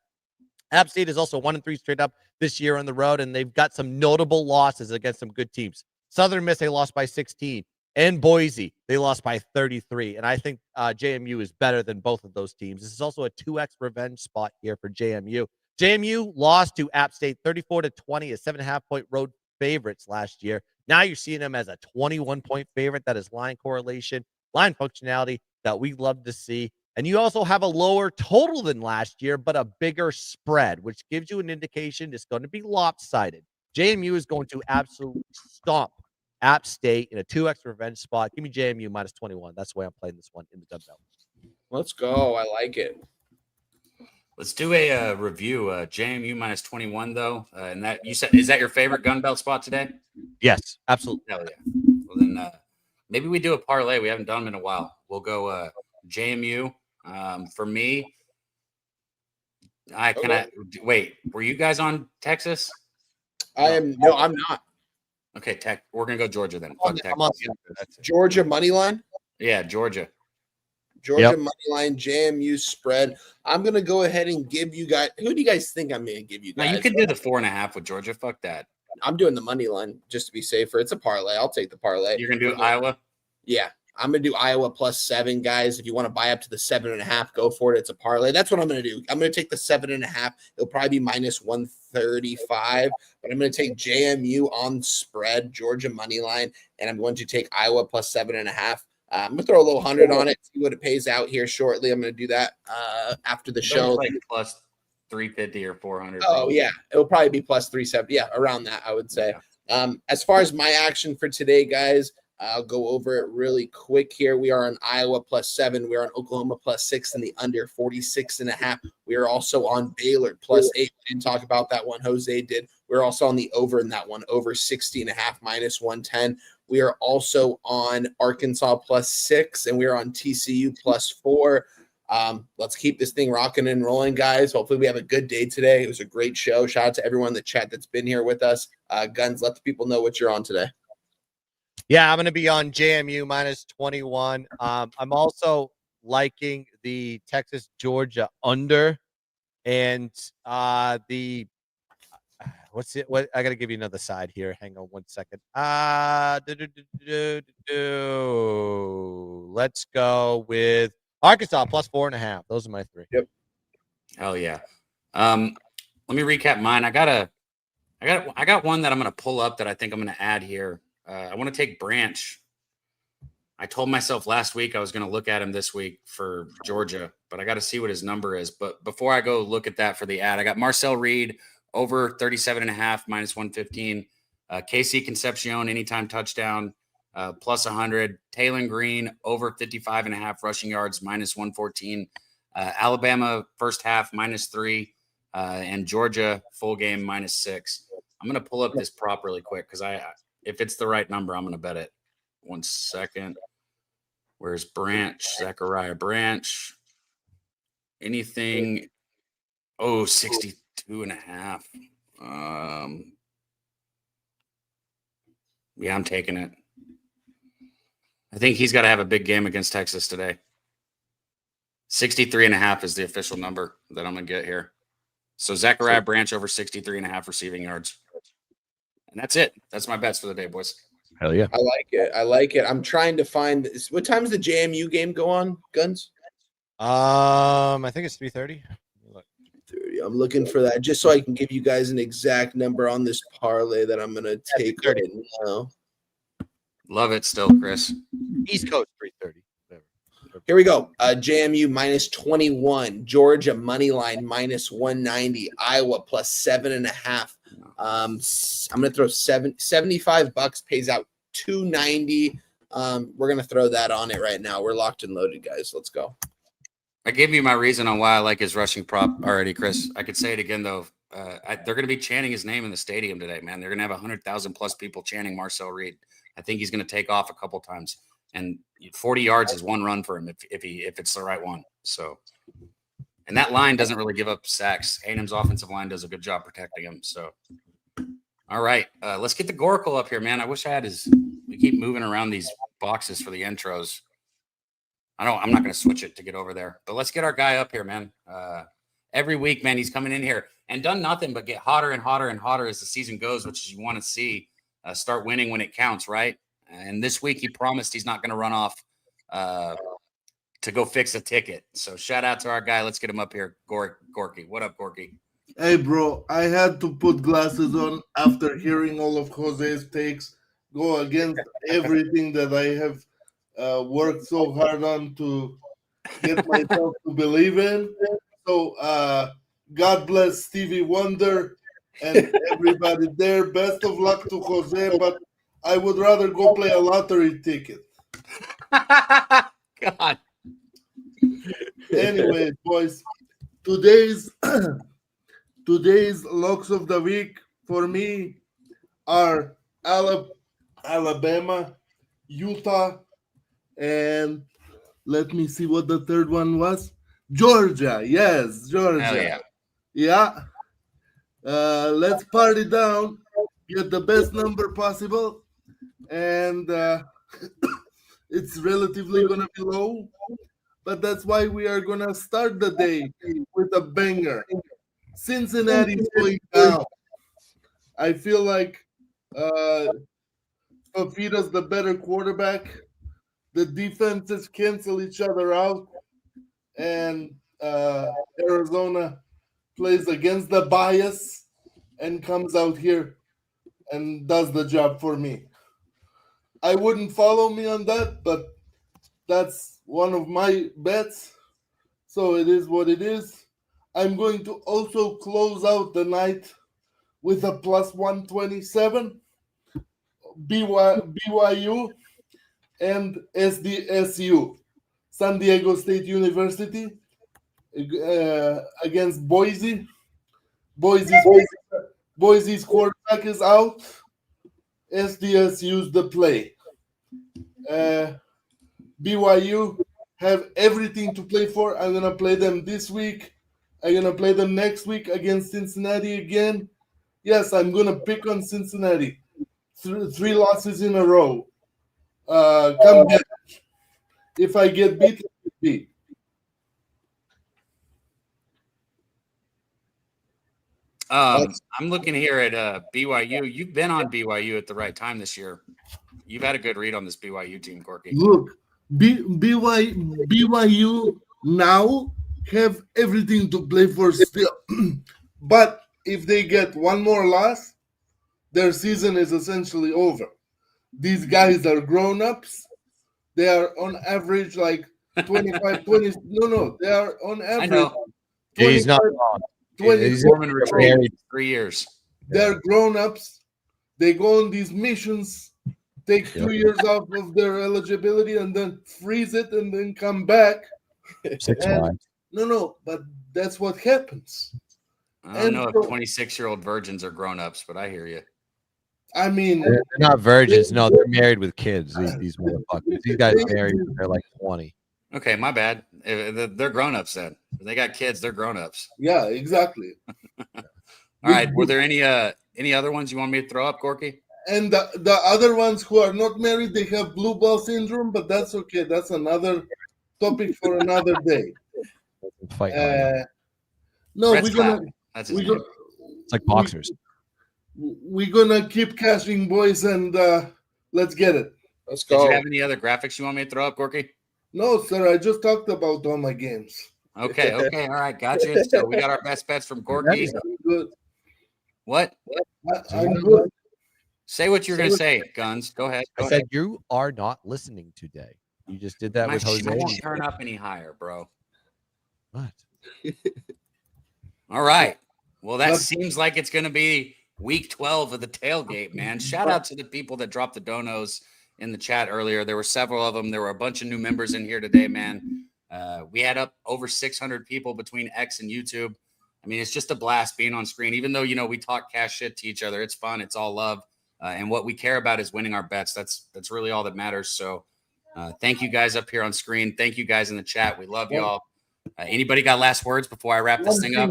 S3: App State is also 1-3 straight up this year on the road, and they've got some notable losses against some good teams. Southern Miss, they lost by 16. And Boise, they lost by 33. And I think JMU is better than both of those teams. This is also a 2x revenge spot here for JMU. JMU lost to App State 34-20 as 7.5-point road favorites last year. Now you're seeing them as a 21-point favorite. That is line correlation, line functionality that we love to see. And you also have a lower total than last year, but a bigger spread, which gives you an indication it's going to be lopsided. JMU is going to absolutely stomp App State in a 2x revenge spot. Give me JMU minus 21. That's the way I'm playing this one in the dumbbell.
S2: Let's go. I like it.
S1: Let's do a review. JMU minus 21, though. And that you said, is that your favorite gun belt spot today?
S3: Yes, absolutely.
S1: Hell yeah. Well, then maybe we do a parlay. We haven't done them in a while. We'll go JMU. For me, wait, were you guys on Texas?
S2: I'm not.
S1: Okay, we're gonna go Georgia then.
S2: I'm on Georgia money line.
S1: Yeah, Georgia
S2: Money line, JMU spread. I'm gonna go ahead and give you guys. Who do you guys think I'm gonna give you guys?
S1: Now you can do the 4.5 with Georgia. Fuck that.
S2: I'm doing the money line just to be safer. It's a parlay. I'll take the parlay.
S1: You're gonna do Iowa?
S2: Yeah. I'm going to do Iowa plus 7, guys. If you want to buy up to the 7.5, go for it. It's a parlay. That's what I'm going to do. I'm going to take the 7.5. It'll probably be minus 135, but I'm going to take JMU on spread, Georgia money line, and I'm going to take Iowa plus 7.5. I'm going to throw a little 100 on it, see what it pays out here shortly. I'm going to do that after the show.
S1: Like plus 350 or 400.
S2: Oh, yeah. It'll probably be plus 370. Yeah, around that, I would say.
S1: Yeah.
S2: As far as my action for today, guys, I'll go over it really quick here. We are on Iowa plus 7. We are on Oklahoma plus 6 and the under 46.5. We are also on Baylor plus 8. We didn't talk about that one. Jose did. We're also on the over in that one, over 60.5 minus 110. We are also on Arkansas plus 6, and we are on TCU plus 4. Let's keep this thing rocking and rolling, guys. Hopefully we have a good day today. It was a great show. Shout out to everyone in the chat that's been here with us. Guns, let the people know what you're on today.
S3: Yeah, I'm going to be on JMU minus 21. I'm also liking the Texas Georgia under, and the what's it? What I got to give you another side here. Hang on one second. Let's go with Arkansas plus 4.5. Those are my 3.
S2: Yep.
S1: Hell yeah. Let me recap mine. I got one that I'm going to pull up that I think I'm going to add here. I want to take Branch. I told myself last week I was going to look at him this week for Georgia, but I got to see what his number is. But before I go look at that for the ad, I got Marcel Reed over 37.5 minus 115. KC Concepcion anytime touchdown plus 100. Taylon Green over 55.5 rushing yards minus 114. Alabama first half minus 3 and Georgia full game minus 6. I'm going to pull up this prop really quick because if it's the right number, I'm going to bet it. 1 second. Where's Branch? Zachariah Branch. Anything? Oh, 62.5. Yeah, I'm taking it. I think he's got to have a big game against Texas today. 63.5 is the official number that I'm going to get here. So Zachariah Branch over 63.5 receiving yards. And that's it. That's my bets for the day, boys.
S3: Hell yeah.
S2: I like it. I'm trying to find this. What time's the JMU game go on, Guns?
S3: I think it's 3:30.
S2: I'm looking for that just so I can give you guys an exact number on this parlay that I'm going to take right now.
S1: Love it still, Chris.
S3: East Coast 3:30.
S2: Here we go. JMU minus 21. Georgia money line minus 190. Iowa plus 7.5. I'm going to throw $75 pays out $290. We're going to throw that on it right now. We're locked and loaded, guys. Let's go.
S1: I gave you my reason on why I like his rushing prop already, Chris. I could say it again, though. They're going to be chanting his name in the stadium today, man. They're going to have 100,000 plus people chanting Marcel Reed. I think he's going to take off a couple times. And 40 yards is one run for him if it's the right one. So And that line doesn't really give up sacks. A&M's offensive line does a good job protecting him. So, all right, let's get the Goracle up here, man. I wish I had his. We keep moving around these boxes for the intros. I'm not going to switch it to get over there, but let's get our guy up here, man. Every week, man, he's coming in here and done nothing but get hotter and hotter and hotter as the season goes, which is you want to see start winning when it counts, right? And this week he promised he's not going to run off to go fix a ticket. So shout out to our guy. Let's get him up here. Gorky. What up, Gorky?
S6: Hey, bro, I had to put glasses on after hearing all of Jose's takes go against everything that I have worked so hard on to get myself to believe in. So, God bless Stevie Wonder and everybody there. Best of luck to Jose, but I would rather go play a lottery ticket.
S1: God.
S6: Anyway, boys, today's locks of the week for me are Alabama, Utah, and let me see what the third one was. Georgia. Yes, Georgia.
S1: Hell yeah.
S6: Yeah. Let's party down, get the best number possible, and it's relatively going to be low, but that's why we are going to start the day with a banger. Cincinnati's going down. I feel like Fafita's the better quarterback. The defenses cancel each other out, and Arizona plays against the bias and comes out here and does the job for me. I wouldn't follow me on that, but that's one of my bets. So it is what it is. I'm going to also close out the night with a plus 127. BYU and SDSU, San Diego State University, against Boise. Boise's quarterback is out. SDSU's the play. BYU have everything to play for. I'm going to play them this week. I'm going to play them next week against Cincinnati again. Yes, I'm going to pick on Cincinnati. Three losses in a row. Come get it. If I get beat, I get beat.
S1: I'm looking here at BYU. You've been on BYU at the right time this year. You've had a good read on this BYU team, Corky.
S6: Look, BYU now have everything to play for still. But if they get one more loss, their season is essentially over. These guys are grown-ups. They are on average like 25, 20. No, they are on average.
S1: I know.
S3: He's not wrong.
S6: 20,
S3: He's
S1: Foreman retreat
S3: married.
S1: 3 years.
S6: They're grown-ups. They go on these missions, take 2 years off of their eligibility, and then freeze it and then come back.
S3: 6
S6: And-
S3: months.
S6: No, but that's what happens.
S1: I don't know
S6: And so-
S1: if 26-year-old virgins are grown-ups, but I hear you.
S6: I mean,
S3: They're not virgins. No, they're married with kids. These motherfuckers. These guys married. They're like 20.
S1: Okay, my bad. They're grown-ups then. If they got kids, they're grown-ups.
S6: yeah, exactly.
S1: All right. Were there any other ones you want me to throw up, Gorky?
S6: And the other ones who are not married, they have blue ball syndrome, but that's okay. That's another topic for another day.
S3: Fight hard.
S6: No,
S1: Red
S6: we're
S1: Scott.
S6: gonna
S1: That's his
S6: we
S1: name.
S6: go,
S3: It's like boxers.
S6: we're gonna keep cashing, boys, and let's get it.
S2: Let's
S1: Did
S2: go.
S1: you have any other graphics you want me to throw up, Gorky?
S6: No, sir, I just talked about all my games.
S1: Okay. All right. Gotcha. So we got our best bets from Gorky.
S6: I'm good.
S1: What?
S6: I'm good.
S1: Say what you're going to say, Guns. Go ahead.
S3: I said you are not listening today. You just did that
S1: My
S3: with Jose.
S1: shit won't turn up any higher, bro.
S3: What?
S1: All right. Well, that seems like it's going to be week 12 of the tailgate, man. Shout out to the people that dropped the donos in the chat earlier. There were several of them. There were a bunch of new members in here today, man. We had up over 600 people between X and YouTube. I mean, it's just a blast being on screen, even though, we talk cash shit to each other. It's fun. It's all love. And what we care about is winning our bets. That's really all that matters. So thank you guys up here on screen. Thank you guys in the chat. We love y'all. Anybody got last words before I wrap this thing up?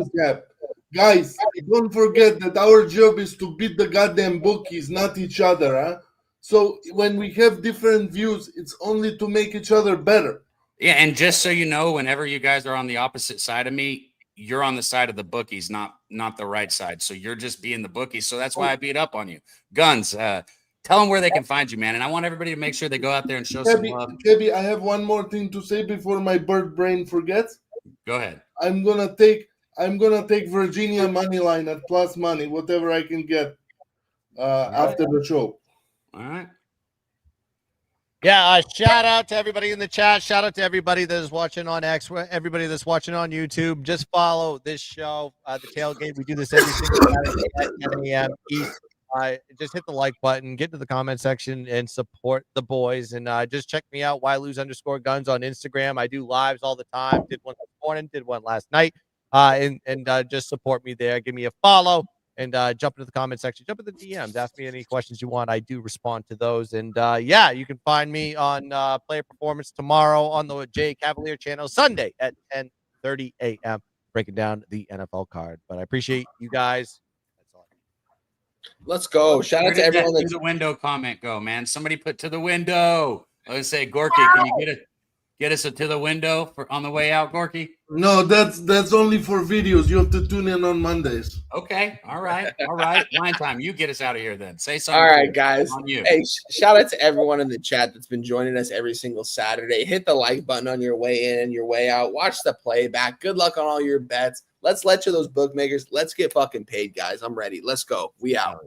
S6: Guys, don't forget that our job is to beat the goddamn bookies, not each other, huh? So when we have different views, it's only to make each other better.
S1: Yeah, and just so you know, whenever you guys are on the opposite side of me, you're on the side of the bookies, not the right side. So you're just being the bookies. So that's why I beat up on you. Guns, tell them where they can find you, man. And I want everybody to make sure they go out there and show some love.
S6: Debbie, I have one more thing to say before my bird brain forgets.
S1: Go ahead.
S6: I'm gonna take Virginia money line at plus money, whatever I can get after the show.
S1: All right.
S3: Yeah, shout out to everybody in the chat. Shout out to everybody that is watching on X, everybody that's watching on YouTube. Just follow this show, The Tailgate. We do this every single Saturday at 10 a.m. East. Just hit the like button, get to the comment section, and support the boys. And just check me out, @Wylose_Guns on Instagram. I do lives all the time. Did one this morning, did one last night. And just support me there. Give me a follow. And jump into the comment section, jump in the DMs, ask me any questions you want. I do respond to those. And yeah, you can find me on Player Performance tomorrow on the Jay Cavalier channel, Sunday at 10:30 a.m. breaking down the NFL card. But I appreciate you guys. That's all.
S2: Let's go. Shout out to everyone.
S1: To the window comment go, man. Somebody put to the window. I was say, Gorky, can you get us to the window on the way out, Gorky?
S6: No, that's only for videos. You have to tune in on Mondays.
S1: Okay. All right. Line time. You get us out of here then. Say something.
S2: All right, guys.
S1: On you.
S2: Hey, shout out to everyone in the chat that's been joining us every single Saturday. Hit the like button on your way in, your way out. Watch the playback. Good luck on all your bets. Let's let you those bookmakers. Let's get fucking paid, guys. I'm ready. Let's go. We out.